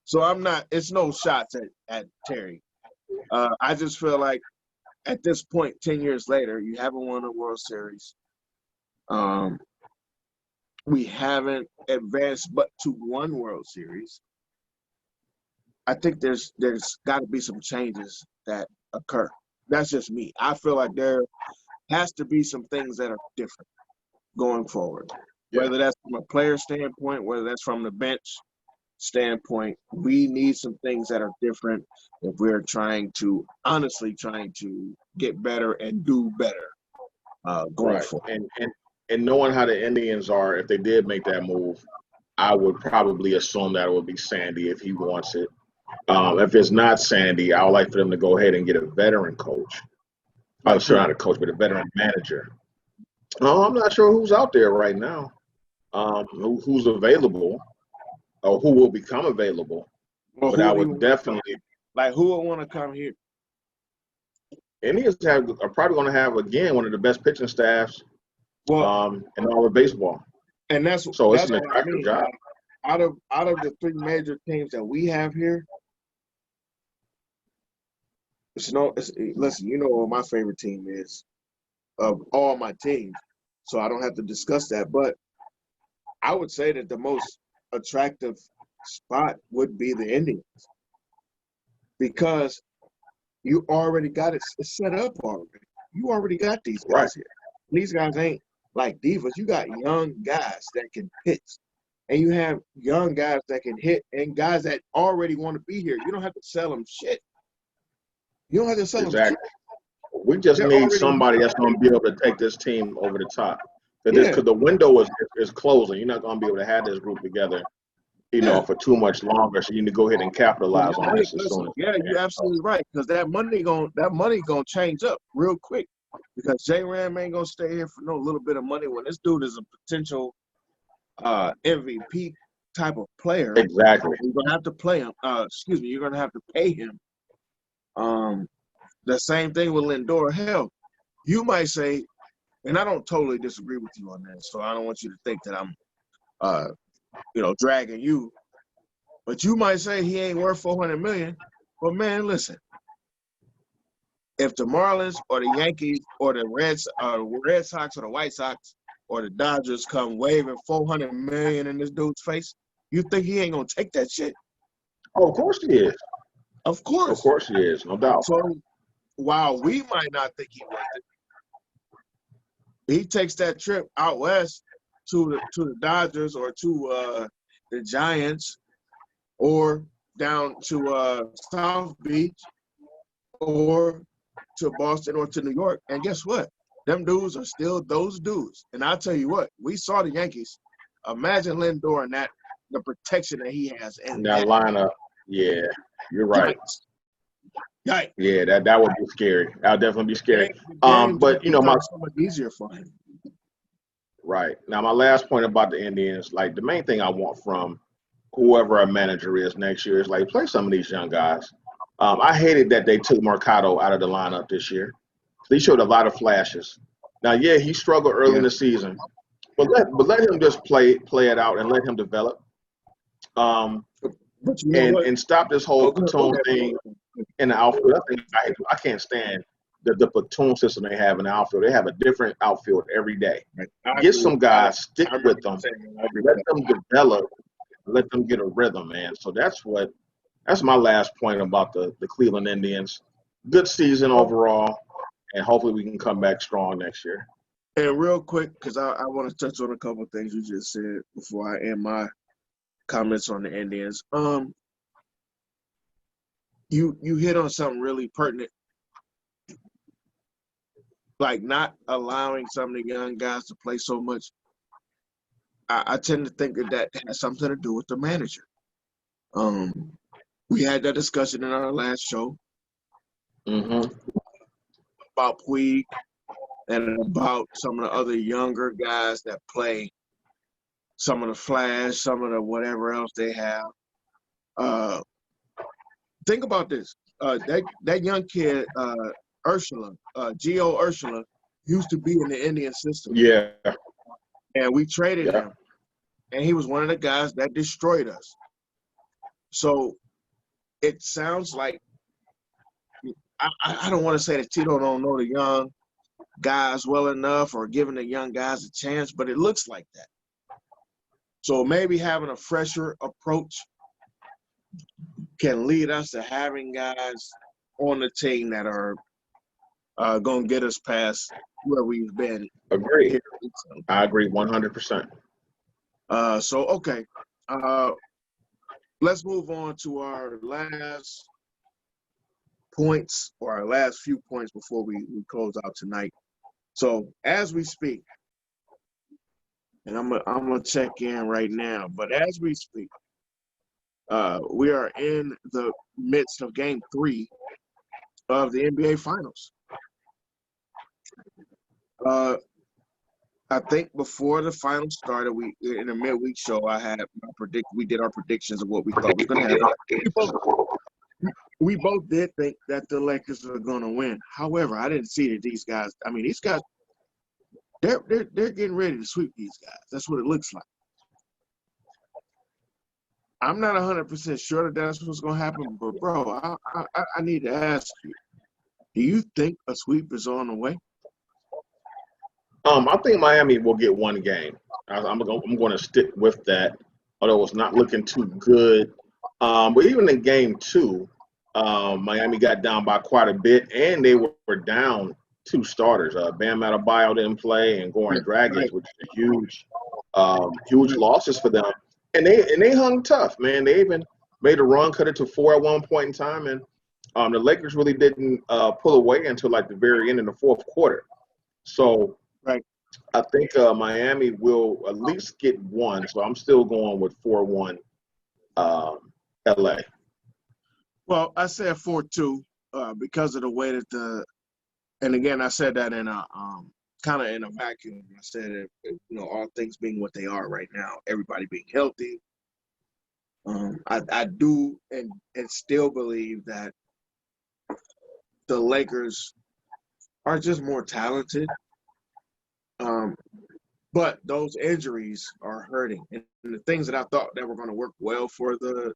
So it's no shots at Terry. I just feel like at this point, 10 years later, you haven't won a World Series. We haven't advanced but to one World Series. I think there's got to be some changes that occur. That's just me. I feel like there has to be some things that are different going forward. Yeah. Whether that's from a player standpoint, whether that's from the bench standpoint, we need some things that are different if we're honestly trying to get better and do better going forward. And knowing how the Indians are, if they did make that move, I would probably assume that it would be Sandy if he wants it. If it's not Sandy, I would like for them to go ahead and get a veteran coach. I'm sure not a coach, but a veteran manager. I'm not sure who's out there right now, who's available, or who will become available. Well, but I would definitely who would want to come here? Indians are probably going to have again one of the best pitching staffs in all of baseball. And it's an attractive job. Out of the three major teams that we have here, listen, you know what my favorite team is of all my teams, so I don't have to discuss that. But I would say that the most attractive spot would be the Indians, because you already got it set up already. You already got these guys here. These guys ain't like divas. You got young guys that can pitch, and you have young guys that can hit, and guys that already want to be here. You don't have to sell them shit. You don't have to sell them shit. We just need somebody that's going to be able to take this team over the top. Because the window is closing. You're not going to be able to have this group together, for too much longer. So you need to go ahead and capitalize on this as soon as. Yeah, you're absolutely right. Because that money gonna change up real quick. Because J-Ram ain't gonna stay here for no little bit of money when this dude is a potential MVP type of player. Exactly. You're gonna have to play him. You're gonna have to pay him. The same thing with Lindor. Hell, you might say, and I don't totally disagree with you on that, so I don't want you to think that I'm dragging you. But you might say he ain't worth $400 million. But man, listen. If the Marlins or the Yankees or the Red Sox or the White Sox or the Dodgers come waving $400 million in this dude's face, you think he ain't gonna take that shit? Oh, of course he is. Of Of course. course he is, no doubt. So while we might not think he worth it, he takes that trip out west to the Dodgers or to the Giants or down to South Beach or to Boston or to New York. And guess what? Them dudes are still those dudes. And I'll tell you what, we saw the Yankees. Imagine Lindor and the protection that he has. And that lineup, yeah, you're right. Yikes. Yeah, that would be scary. That would definitely be scary. But you know, so much easier for him. Right. Now, my last point about the Indians, like the main thing I want from whoever our manager is next year is like play some of these young guys. I hated that they took Mercado out of the lineup this year. He showed a lot of flashes. Now, yeah, he struggled early in the season, but let him just play it out and let him develop. But you know and stop this whole platoon thing in the outfield. I can't stand the platoon system they have in the outfield. They have a different outfield every day. Get some guys, stick with them, let them develop, let them get a rhythm, man. So that's my last point about the Cleveland Indians. Good season overall, and hopefully we can come back strong next year. And real quick, because I want to touch on a couple of things you just said before I end my comments on the Indians. You hit on something really pertinent, like not allowing some of the young guys to play so much. I tend to think that has something to do with the manager. We had that discussion in our last show about Puig and about some of the other younger guys that play, some of the flash, some of the whatever else they have. Think about this. That young kid, Ursula, Gio Ursula, used to be in the Indian system. Yeah. And we traded him. And he was one of the guys that destroyed us. So it sounds like, I don't want to say that Tito don't know the young guys well enough or giving the young guys a chance, but it looks like that. So maybe having a fresher approach can lead us to having guys on the team that are going to get us past where we've been. Agree. I agree 100%. So, okay. Let's move on to our last points or our last few points before we close out tonight. So, as we speak, and I'm gonna check in right now, but as we speak, we are in the midst of Game 3 of the NBA Finals. I think before the finals started, we in a midweek show, we did our predictions of what we thought was going to happen. We both did think that the Lakers were going to win. However, I didn't see that these guys. I mean, these guys, they're getting ready to sweep these guys. That's what it looks like. I'm not 100% sure that that's what's going to happen, but bro, I need to ask you: do you think a sweep is on the way? I think Miami will get one game. I'm going to stick with that, although it's not looking too good. But even in Game 2, Miami got down by quite a bit, and they were down 2 starters. Bam Adebayo didn't play, and Goran Dragic, which is huge losses for them. And they hung tough, man. They even made a run, cut it to 4 at one point in time, and the Lakers really didn't pull away until like the very end in the fourth quarter. So I think Miami will at least get one. So I'm still going with 4-1 LA. Well, I said 4-2 because of the way that and again, I said that in a kind of in a vacuum. I said all things being what they are right now, everybody being healthy. I do and still believe that the Lakers are just more talented. But those injuries are hurting, and the things that I thought that were going to work well for the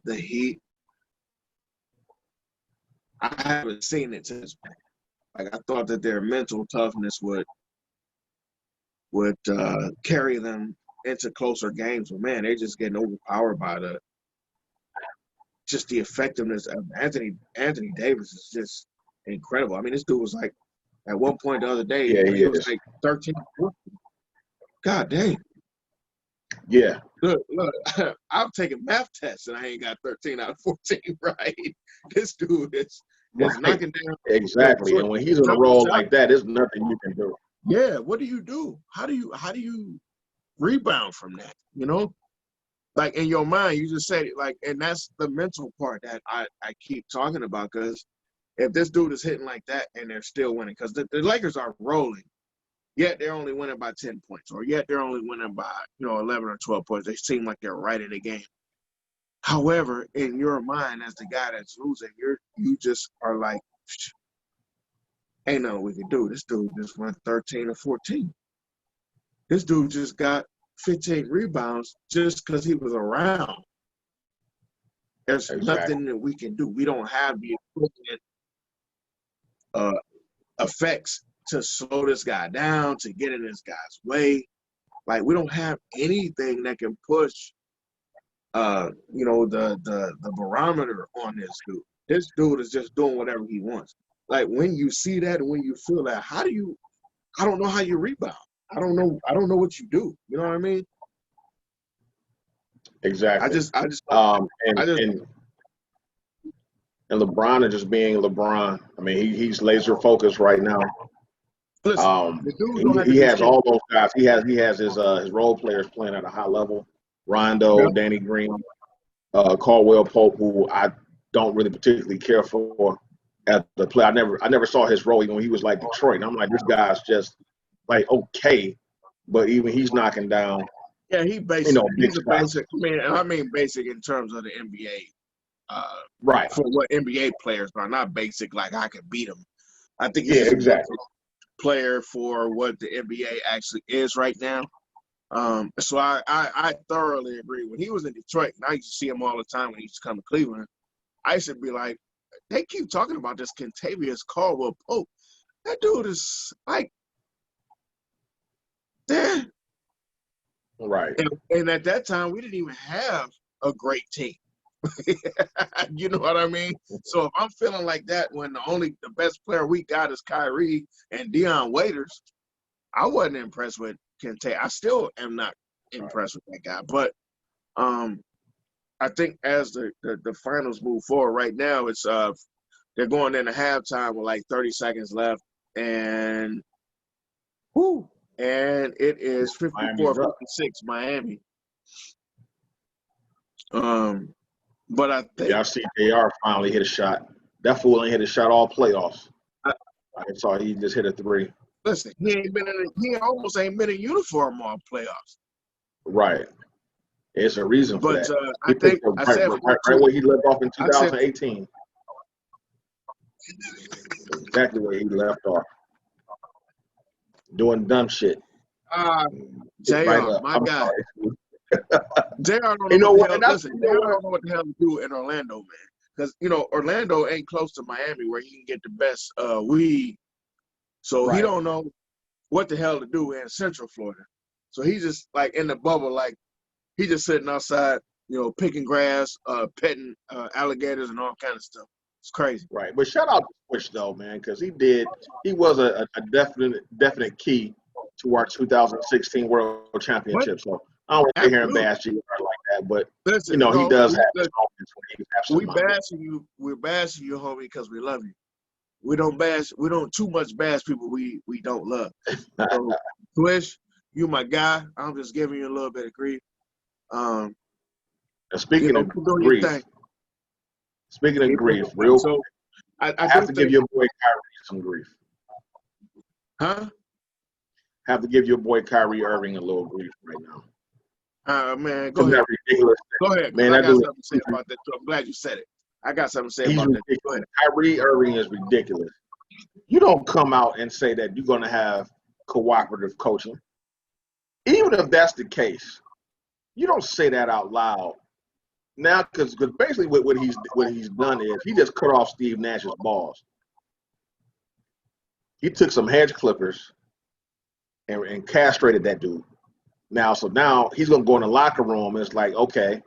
Heat, I haven't seen it to this point. Like I thought that their mental toughness would would carry them into closer games. But man, they're just getting overpowered by the effectiveness of Anthony Davis is just incredible. I mean, this dude was like at one point the other day, he was like 13. God dang. Yeah. Look, I'm taking math tests and I ain't got 13 out of 14 right. This dude is knocking down. Exactly. And when he's on a roll like that, there's nothing you can do. Yeah. What do you do? How do you rebound from that? You know? Like in your mind, you just said it, like, and that's the mental part that I keep talking about. Because if this dude is hitting like that and they're still winning, because the Lakers are rolling, yet they're only winning by 10 points, or yet they're only winning by 11 or 12 points. They seem like they're right in the game. However, in your mind, as the guy that's losing, you just are like, ain't nothing we can do. This dude just went 13 or 14. This dude just got 15 rebounds just because he was around. There's nothing that we can do. We don't have the equivalent effects to slow this guy down, to get in this guy's way. Like, we don't have anything that can push, the barometer on this dude. This dude is just doing whatever he wants. Like, when you see that and when you feel that, I don't know how you rebound. I don't know what you do. You know what I mean? Exactly. And LeBron is just being LeBron. I mean, he's laser focused right now. Listen, he has all those guys. He has his role players playing at a high level. Rondo, Danny Green, Caldwell Pope, who I don't really particularly care for at the play. I never saw his role even when he was like Detroit. And I'm like, this guy's just like okay, but even he's knocking down. Yeah, he's basic. He's a basic. I mean basic in terms of the NBA. Right. For what NBA players are, not basic like I can beat them. I think he's a basic player for what the NBA actually is right now. So I thoroughly agree. When he was in Detroit, and I used to see him all the time when he used to come to Cleveland, I used to be like, they keep talking about this Kentavious Caldwell Pope. That dude is like, damn. Right. And at that time, we didn't even have a great team. You know what I mean? So if I'm feeling like that when the best player we got is Kyrie and Deion Waiters, I wasn't impressed with Kente. I still am not impressed with that guy. But I think as the finals move forward right now, it's they're going into halftime with like 30 seconds left, and it is 54-56 Miami. But I think y'all see JR finally hit a shot. That fool ain't hit a shot all playoffs. I saw he just hit a three. Listen, he almost ain't been in uniform all playoffs. Right. It's a reason for that. I think right where he left off in 2018. Exactly where he left off. Doing dumb shit. JR, my guy. JR don't know what the hell to do in Orlando, man. Because, Orlando ain't close to Miami where he can get the best weed. So he don't know what the hell to do in Central Florida. So he's just like in the bubble, like he just sitting outside, picking grass, petting alligators and all kind of stuff. It's crazy. Right. But shout out to Swish though, man, because he was a definite key to our 2016 World Championship. So I don't want to hear him bash you like that, but listen, he does have his moments when he's absolutely we're bashing you, homie, because we love you. We don't too much bash people we don't love. So, Swish, you my guy. I'm just giving you a little bit of grief. Speaking of grief, real quick, I have to give your boy Kyrie some grief. Huh? Have to give your boy Kyrie Irving a little grief right now. Man, go ahead. Ridiculous. Go ahead, man. I got something to say about that. I'm glad you said it. I got something to say about that. Go ahead. Kyrie Irving is ridiculous. You don't come out and say that you're going to have cooperative coaching. Even if that's the case, you don't say that out loud. Now, because basically what he's done is he just cut off Steve Nash's balls. He took some hedge clippers and castrated that dude. Now he's gonna go in the locker room and it's like, okay,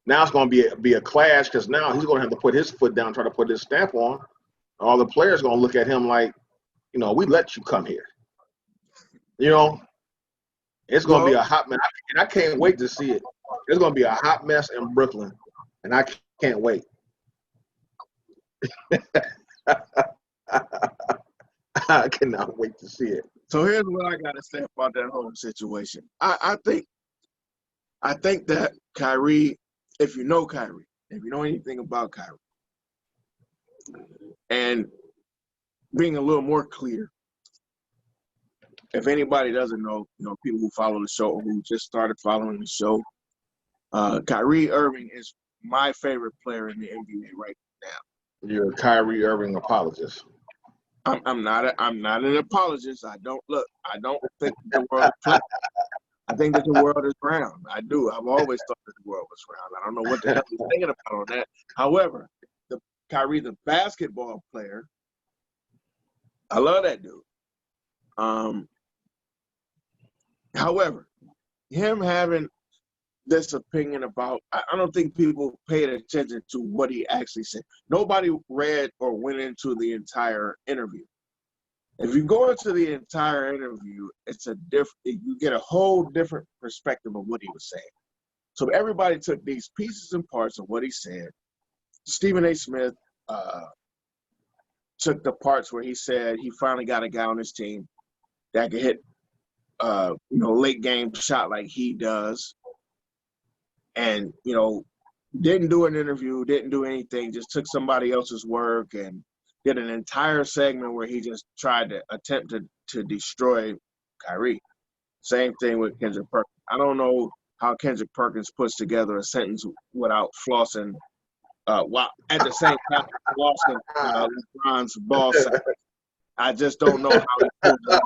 now it's gonna be a clash because now he's gonna have to put his foot down, try to put his stamp on. All the players gonna look at him like, we let you come here. It's gonna be a hot mess, and I can't wait to see it. It's gonna be a hot mess in Brooklyn, and I can't wait. I cannot wait to see it. So here's what I gotta say about that whole situation. I think that Kyrie, if you know Kyrie, if you know anything about Kyrie, and being a little more clear, if anybody doesn't know, people who follow the show or who just started following the show, Kyrie Irving is my favorite player in the NBA right now. You're a Kyrie Irving apologist. I'm not an apologist. I don't think the world is flat. I think that the world is round. I do. I've always thought that the world was round. I don't know what the hell he's thinking about on that. However, Kyrie, the basketball player, I love that dude. However, him having this opinion about, I don't think people paid attention to what he actually said. Nobody read or went into the entire interview. If you go into the entire interview, you get a whole different perspective of what he was saying. So everybody took these pieces and parts of what he said. Stephen A. Smith took the parts where he said he finally got a guy on his team that could hit late game shot like he does. And, didn't do an interview, didn't do anything, just took somebody else's work and did an entire segment where he just tried to attempt to destroy Kyrie. Same thing with Kendrick Perkins. I don't know how Kendrick Perkins puts together a sentence without flossing, while at the same time flossing LeBron's ball sack. I just don't know how he pulls it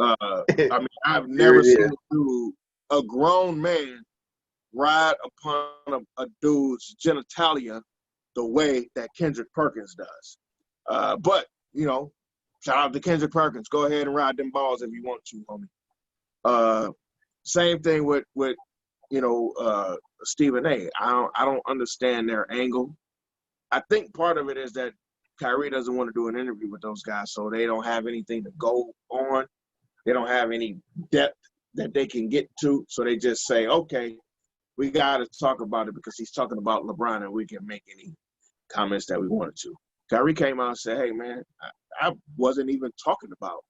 off. I've never seen a grown man ride upon a dude's genitalia the way that Kendrick Perkins does. But, shout out to Kendrick Perkins. Go ahead and ride them balls if you want to, homie. Same thing with Stephen A. I don't understand their angle. I think part of it is that Kyrie doesn't want to do an interview with those guys, so they don't have anything to go on. They don't have any depth that they can get to, so they just say, okay, we got to talk about it because he's talking about LeBron and we can make any comments that we wanted to. Kyrie came out and said, hey, man, I wasn't even talking about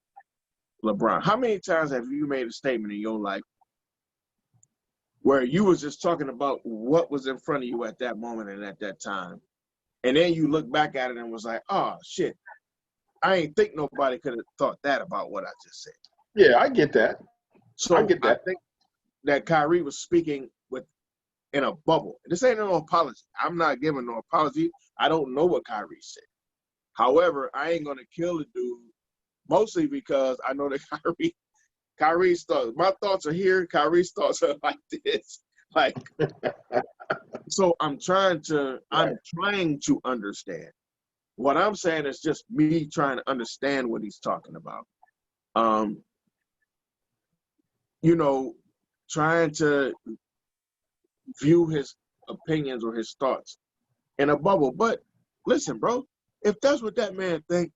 LeBron. How many times have you made a statement in your life where you was just talking about what was in front of you at that moment and at that time, and then you look back at it and was like, oh, shit, I ain't think nobody could have thought that about what I just said. Yeah, I get that. So I think that Kyrie was speaking in a bubble. This ain't no apology. I'm not giving no apology. I don't know what Kyrie said. However, I ain't going to kill the dude, mostly because I know that Kyrie's thoughts, my thoughts are here, Kyrie's thoughts are like this. Like, so I'm trying to understand. What I'm saying is just me trying to understand what he's talking about. Trying to view his opinions or his thoughts in a bubble. But listen, bro, if that's what that man think,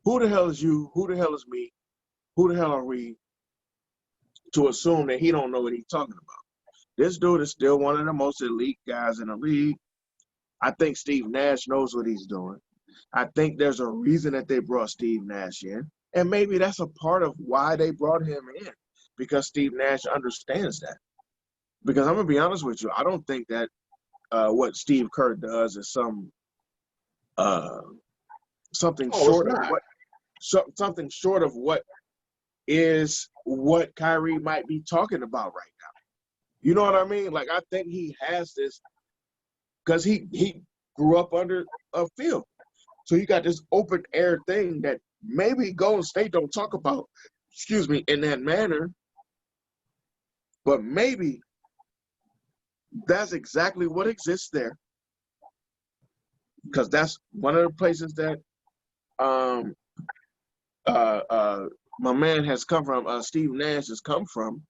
who the hell is you? Who the hell is me? Who the hell are we to assume that he don't know what he's talking about? This dude is still one of the most elite guys in the league. I think Steve Nash knows what he's doing. I think there's a reason that they brought Steve Nash in. And maybe that's a part of why they brought him in, because Steve Nash understands that. Because I'm going to be honest with you, I don't think that what Steve Kerr does is something short of what is what Kyrie might be talking about right now. You know what I mean? Like, I think he has this because he grew up under a field. So you got this open air thing that maybe Golden State don't talk about, in that manner. But maybe that's exactly what exists there. Because that's one of the places that my man has come from, Steve Nash has come from,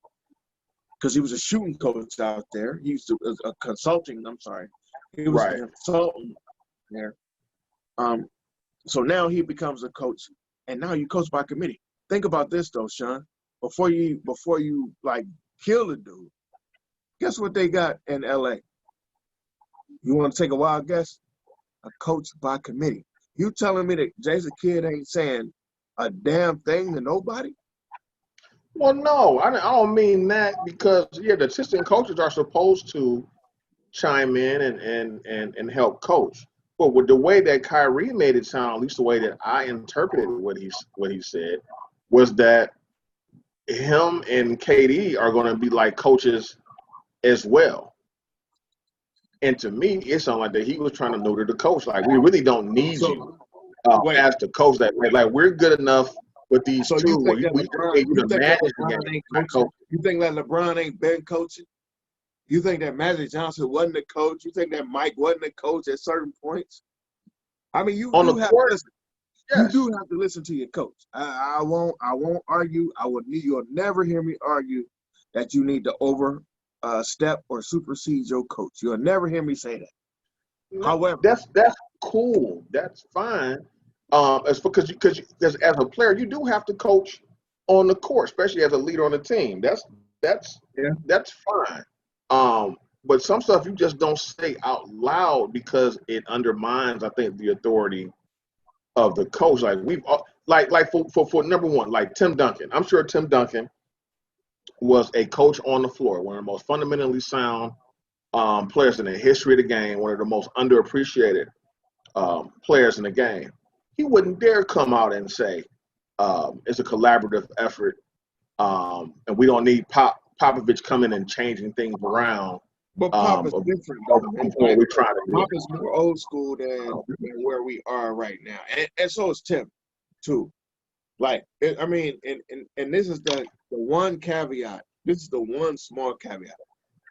because he was a shooting coach out there. He used to a consulting. I'm sorry, he was a consultant there. So now he becomes a coach, and now you coach by committee. Think about this though, Sean. Before you like kill the dude, guess what they got in LA? You want to take a wild guess? A coach by committee. You telling me that Jason Kidd ain't saying a damn thing to nobody? Well, no, I don't mean that, because the assistant coaches are supposed to chime in and help coach. But with the way that Kyrie made it sound, at least the way that I interpreted what he said, was that him and KD are going to be like coaches as well. And to me, it sounded like that he was trying to neuter the coach. Like, we really don't need you as the coach. That way, like, we're good enough with these two. You think that LeBron ain't been coaching? You think that Magic Johnson wasn't a coach? You think that Mike wasn't a coach at certain points? I mean, you do have to listen to your coach. I won't argue. You'll never hear me argue that you need to overstep or supersede your coach. You'll never hear me say that. However, that's cool. That's fine. It's because as a player, you do have to coach on the court, especially as a leader on the team. That's fine. But some stuff you just don't say out loud because it undermines, I think, the authority of the coach. Like for number one, like Tim Duncan. I'm sure Tim Duncan was a coach on the floor, one of the most fundamentally sound players in the history of the game, one of the most underappreciated players in the game. He wouldn't dare come out and say it's a collaborative effort, and we don't need Popovich coming and changing things around. But Pop is different. We're trying to do. Pop is more old school than where we are right now, and so is Tim, too. Like, I mean, and this is the one caveat. This is the one small caveat.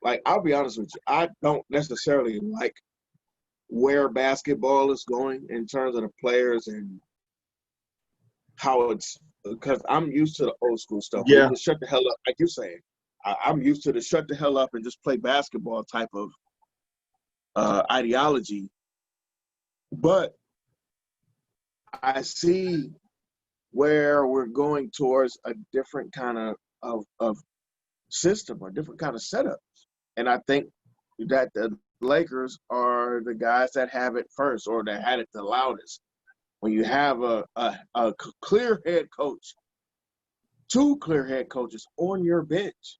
Like, I'll be honest with you, I don't necessarily like where basketball is going in terms of the players and how it's, because I'm used to the old school stuff. Yeah. Just shut the hell up, like you're saying. I'm used to the shut the hell up and just play basketball type of ideology. But I see where we're going towards a different kind of system or different kind of setup. And I think that the Lakers are the guys that have it first, or that had it the loudest. When you have a clear head coach, two clear head coaches on your bench.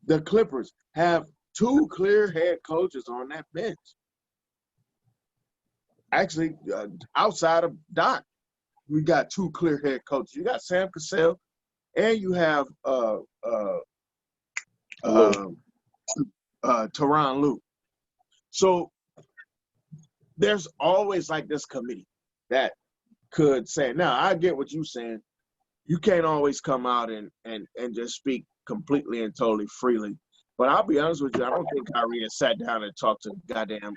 The Clippers have two clear head coaches on that bench. Actually, outside of Doc, we got two clear head coaches. You got Sam Cassell, and you have Tyronn Lue. So there's always like this committee that could say, now I get what you're saying. You can't always come out and just speak completely and totally freely. But I'll be honest with you, I don't think Kyrie has sat down and talked to goddamn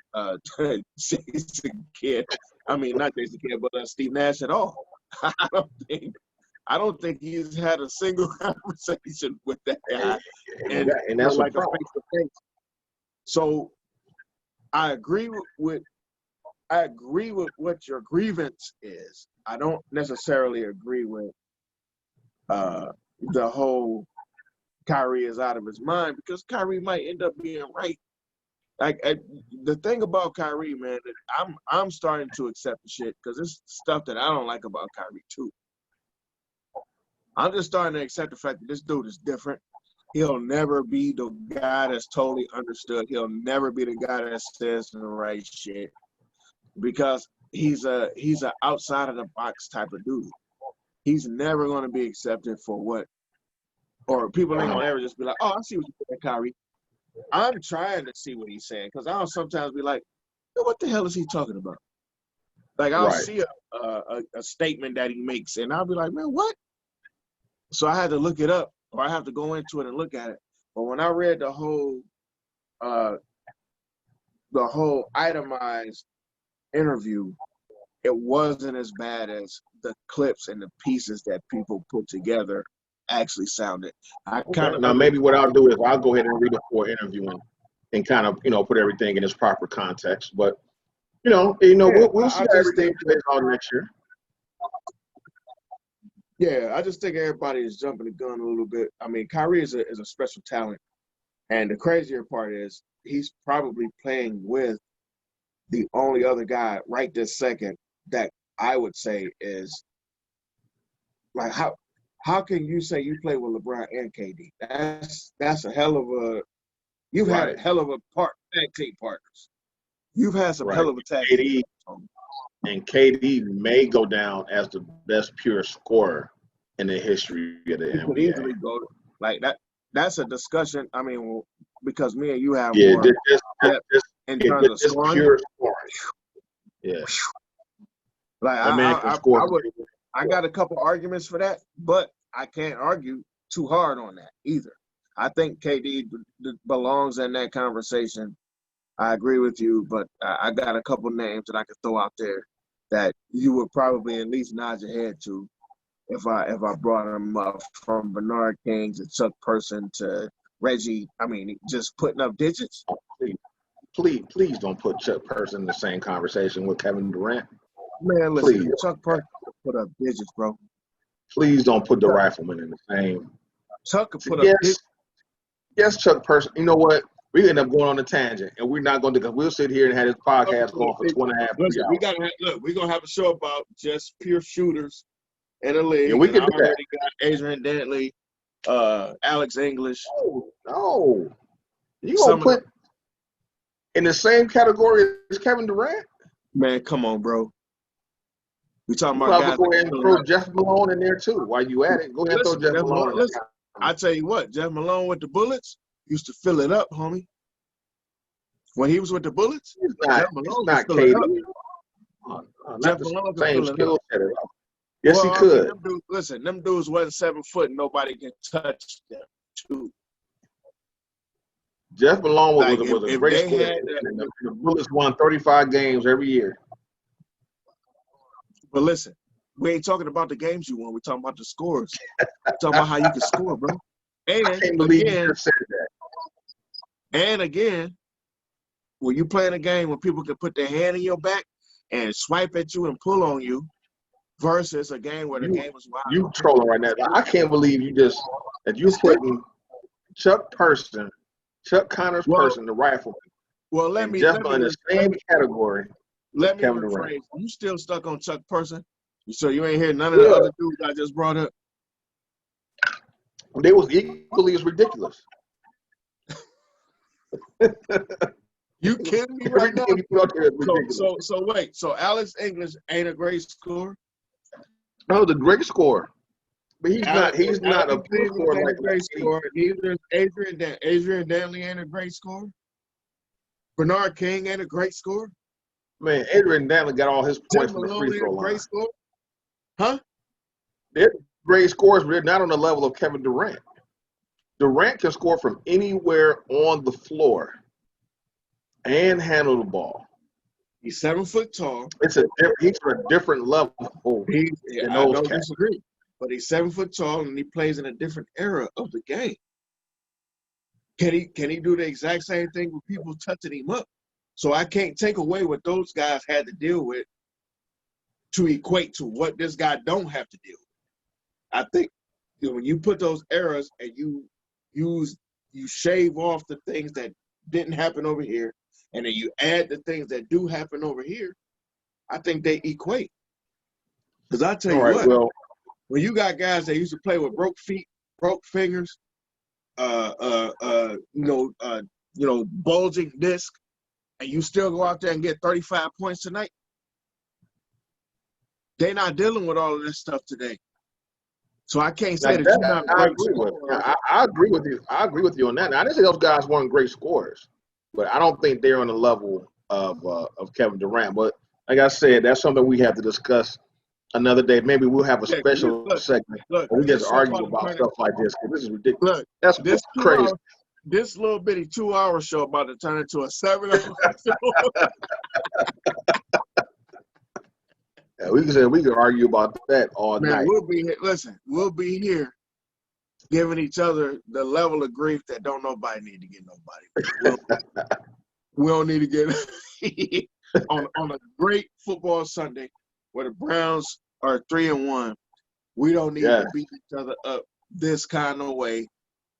Jason Kidd. I mean, not Jason Kidd, but Steve Nash at all. I don't think he's had a single conversation with that guy. And that's like a face-to-face. So I agree with what your grievance is. I don't necessarily agree with the whole Kyrie is out of his mind, because Kyrie might end up being right. Like, the thing about Kyrie, man, that I'm starting to accept the shit, because it's stuff that I don't like about Kyrie too. I'm just starting to accept the fact that this dude is different. He'll never be the guy that's totally understood. He'll never be the guy that says the right shit, because he's a outside of the box type of dude. He's never going to be accepted for what, or people ain't going to ever just be like, oh, I see what you're saying, Kyrie. I'm trying to see what he's saying, because I'll sometimes be like, what the hell is he talking about? Like, I'll see a statement that he makes, and I'll be like, man, what? So I had to look it up, or I have to go into it and look at it. But when I read the whole itemized interview, it wasn't as bad as the clips and the pieces that people put together actually sounded. I kind of now maybe what I'll do is I'll go ahead and read it for interviewing and kind of put everything in its proper context. But we'll see how everything plays out next year. Yeah, I just think everybody is jumping the gun a little bit. I mean, Kyrie is a special talent, and the crazier part is he's probably playing with the only other guy right this second that I would say is like how can you say you play with LeBron and KD? That's a hell of a you've had a hell of a tag team partners. You've had some hell of a tag team. And KD may go down as the best pure scorer in the history of the NBA. Could easily go like that. That's a discussion. I mean, because me and you have more in terms of scoring. Pure scoring. Yeah. Like I got a couple arguments for that, but I can't argue too hard on that either. I think KD belongs in that conversation. I agree with you, but I got a couple names that I could throw out there that you would probably at least nod your head to if I brought them up, from Bernard King to Chuck Person to Reggie. I mean, just putting up digits. Please don't put Chuck Person in the same conversation with Kevin Durant. Man, listen, please. Chuck Person put up digits, bro. Please don't put the Rifleman in the same. Chuck could put up digits. Yes, Chuck Person. You know what? We end up going on a tangent, and we're not going to, because we'll sit here and have this podcast going for 2.5 hours. We're going to have a show about just pure shooters in the league. Yeah, we can do that. Already got Adrian Dantley, Alex English. No. You going to put in the same category as Kevin Durant? Man, come on, bro. We talking about guys. Go ahead and throw Jeff Malone in there, too. While you at it, go ahead and throw Jeff Malone in there. I tell you what, Jeff Malone with the Bullets used to fill it up, homie. When he was with the Bullets, Jeff Malone not KD. Jeff Malone same skill set. Yes, he could. Them dudes wasn't 7 foot and nobody can touch them, too. Jeff Malone was a great scorer. The Bullets won 35 games every year. But listen, we ain't talking about the games you won. We're talking about the scores. We're talking about how you can score, bro. And I can't believe you just said that. And again, when you playing a game when people can put their hand in your back and swipe at you and pull on you, versus a game where the game was wild. You trolling right now. I can't believe you putting Chuck Connor's Person, the Rifleman. Well, let me in the same category. Let me rephrase. You still stuck on Chuck Person? So you ain't hear none of the other dudes I just brought up? They was equally as ridiculous. You kidding me right now? So wait. So Alex English ain't a great scorer? No, the great scorer. But he's not a great scorer like great scorer. Neither is Adrian Dantley ain't a great scorer. Bernard King ain't a great scorer. Man, Adrian Dantley got all his points from the free throw line. Great scorer? Huh? They're great scorers, but they're not on the level of Kevin Durant. Durant can score from anywhere on the floor and handle the ball. He's 7 foot tall. He's a different level. I don't disagree. But he's 7 foot tall and he plays in a different era of the game. Can he do the exact same thing with people touching him up? So I can't take away what those guys had to deal with to equate to what this guy don't have to deal with. I think when you put those eras and you shave off the things that didn't happen over here, and then you add the things that do happen over here, I think they equate. Because I tell you what, when you got guys that used to play with broke feet, broke fingers, bulging disc, and you still go out there and get 35 points tonight, they're not dealing with all of this stuff today. So I can't say that you're not a great scorer. I agree with you. I agree with you on that. Now, I didn't say those guys weren't great scorers, but I don't think they're on the level of Kevin Durant. But like I said, that's something we have to discuss another day. Maybe we'll have a special segment where we just argue about stuff like this, because this is ridiculous. Look, that's crazy. This little bitty 2-hour show about to turn into a 7-hour show. Yeah, we could argue about that all Man, night. we'll be here. Listen, we'll be here giving each other the level of grief that don't nobody need to get nobody. We don't need to get on a great football Sunday where the Browns are 3-1. We don't need to beat each other up this kind of way.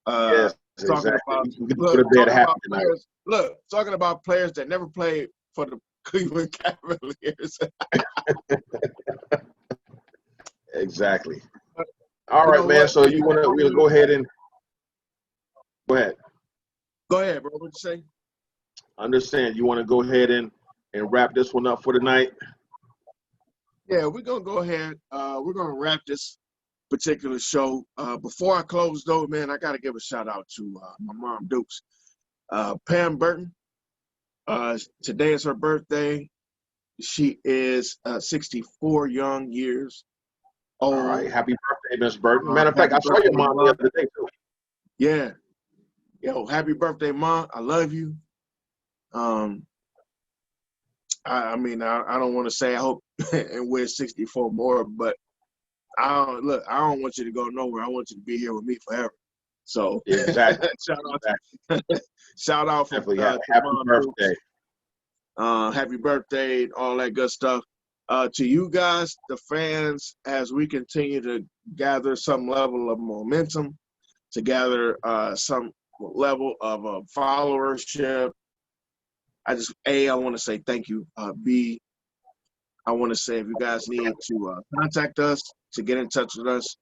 Yes, Talking exactly. We can go to bed happy tonight. Talking about players that never played for the Cleveland Cavaliers. Exactly. All right, man. So we'll go ahead and go ahead. Go ahead, bro. What'd you say? Understand. You want to go ahead and wrap this one up for tonight? Yeah, we're gonna go ahead. We're gonna wrap this particular show. Before I close, though, man, I gotta give a shout out to my mom, Dukes, Pam Burton. Today is her birthday. She is 64 young years old. All right. Happy birthday, Miss Burton. Matter of fact, I saw your mom the other day, too. Yeah. Yo, happy birthday, Mom. I love you. I mean, I don't want to say I hope and wish 64 more, but I don't want you to go nowhere. I want you to be here with me forever. So exactly. shout out for happy birthday. Happy birthday, all that good stuff. To you guys, the fans, as we continue to gather some level of momentum, to gather some level of followership, I want to say thank you. B, I want to say if you guys need to contact us, to get in touch with us,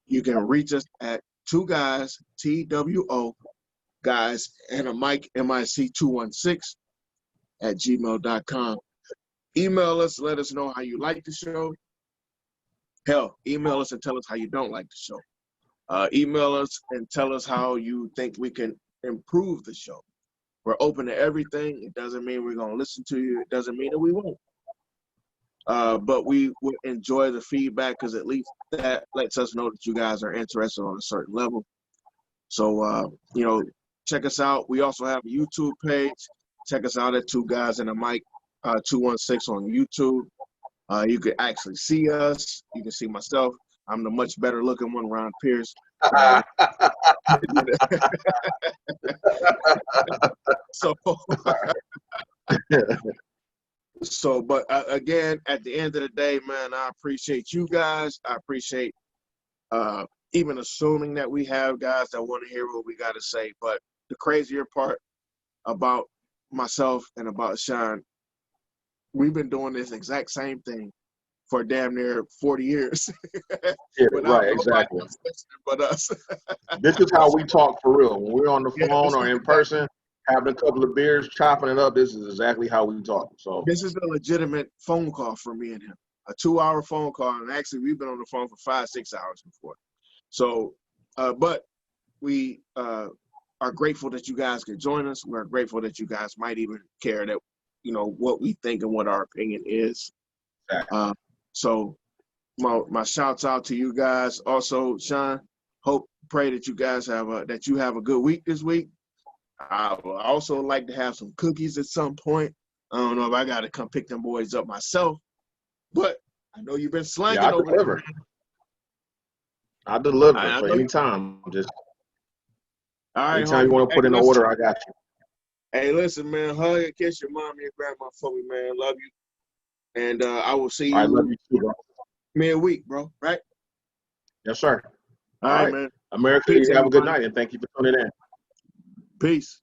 you can reach us at 2 guys, TWO, guys, and a mic, MIC 216 at gmail.com. Email us, let us know how you like the show. Hell, email us and tell us how you don't like the show. Email us and tell us how you think we can improve the show. We're open to everything. It doesn't mean we're going to listen to you. It doesn't mean that we won't. But we would enjoy the feedback because at least that lets us know that you guys are interested on a certain level. So, check us out. We also have a YouTube page. Check us out at 2 Guys and a Mic 216 on YouTube. You can actually see us. You can see myself. I'm the much better looking one, Ron Pierce. But again, at the end of the day, man, I appreciate you guys. I appreciate even assuming that we have guys that want to hear what we got to say. But the crazier part about myself and about Sean, we've been doing this exact same thing for damn near 40 years. Yeah, right, exactly. But us. This is how we talk for real. When we're on the phone or in person, having a couple of beers, chopping it up, this is exactly how we talk. So this is a legitimate phone call for me and him. A 2-hour phone call, and actually we've been on the phone for 5-6 hours before. So, but we are grateful that you guys can join us. We're grateful that you guys might even care that what we think and what our opinion is. So my shouts out to you guys. Also, Sean, pray that you guys have a good week this week. I would also like to have some cookies at some point. I don't know if I got to come pick them boys up myself, but I know you've been slanging over there. I deliver for any time. Just anytime you want to put in an order, I got you. Hey, listen, man, hug and kiss your mom and your grandma for me, man. Love you. And I will see you. I love you too, bro. Midweek, bro, right? Yes, sir. All right, man. America, you have a good night, and thank you for tuning in. Peace.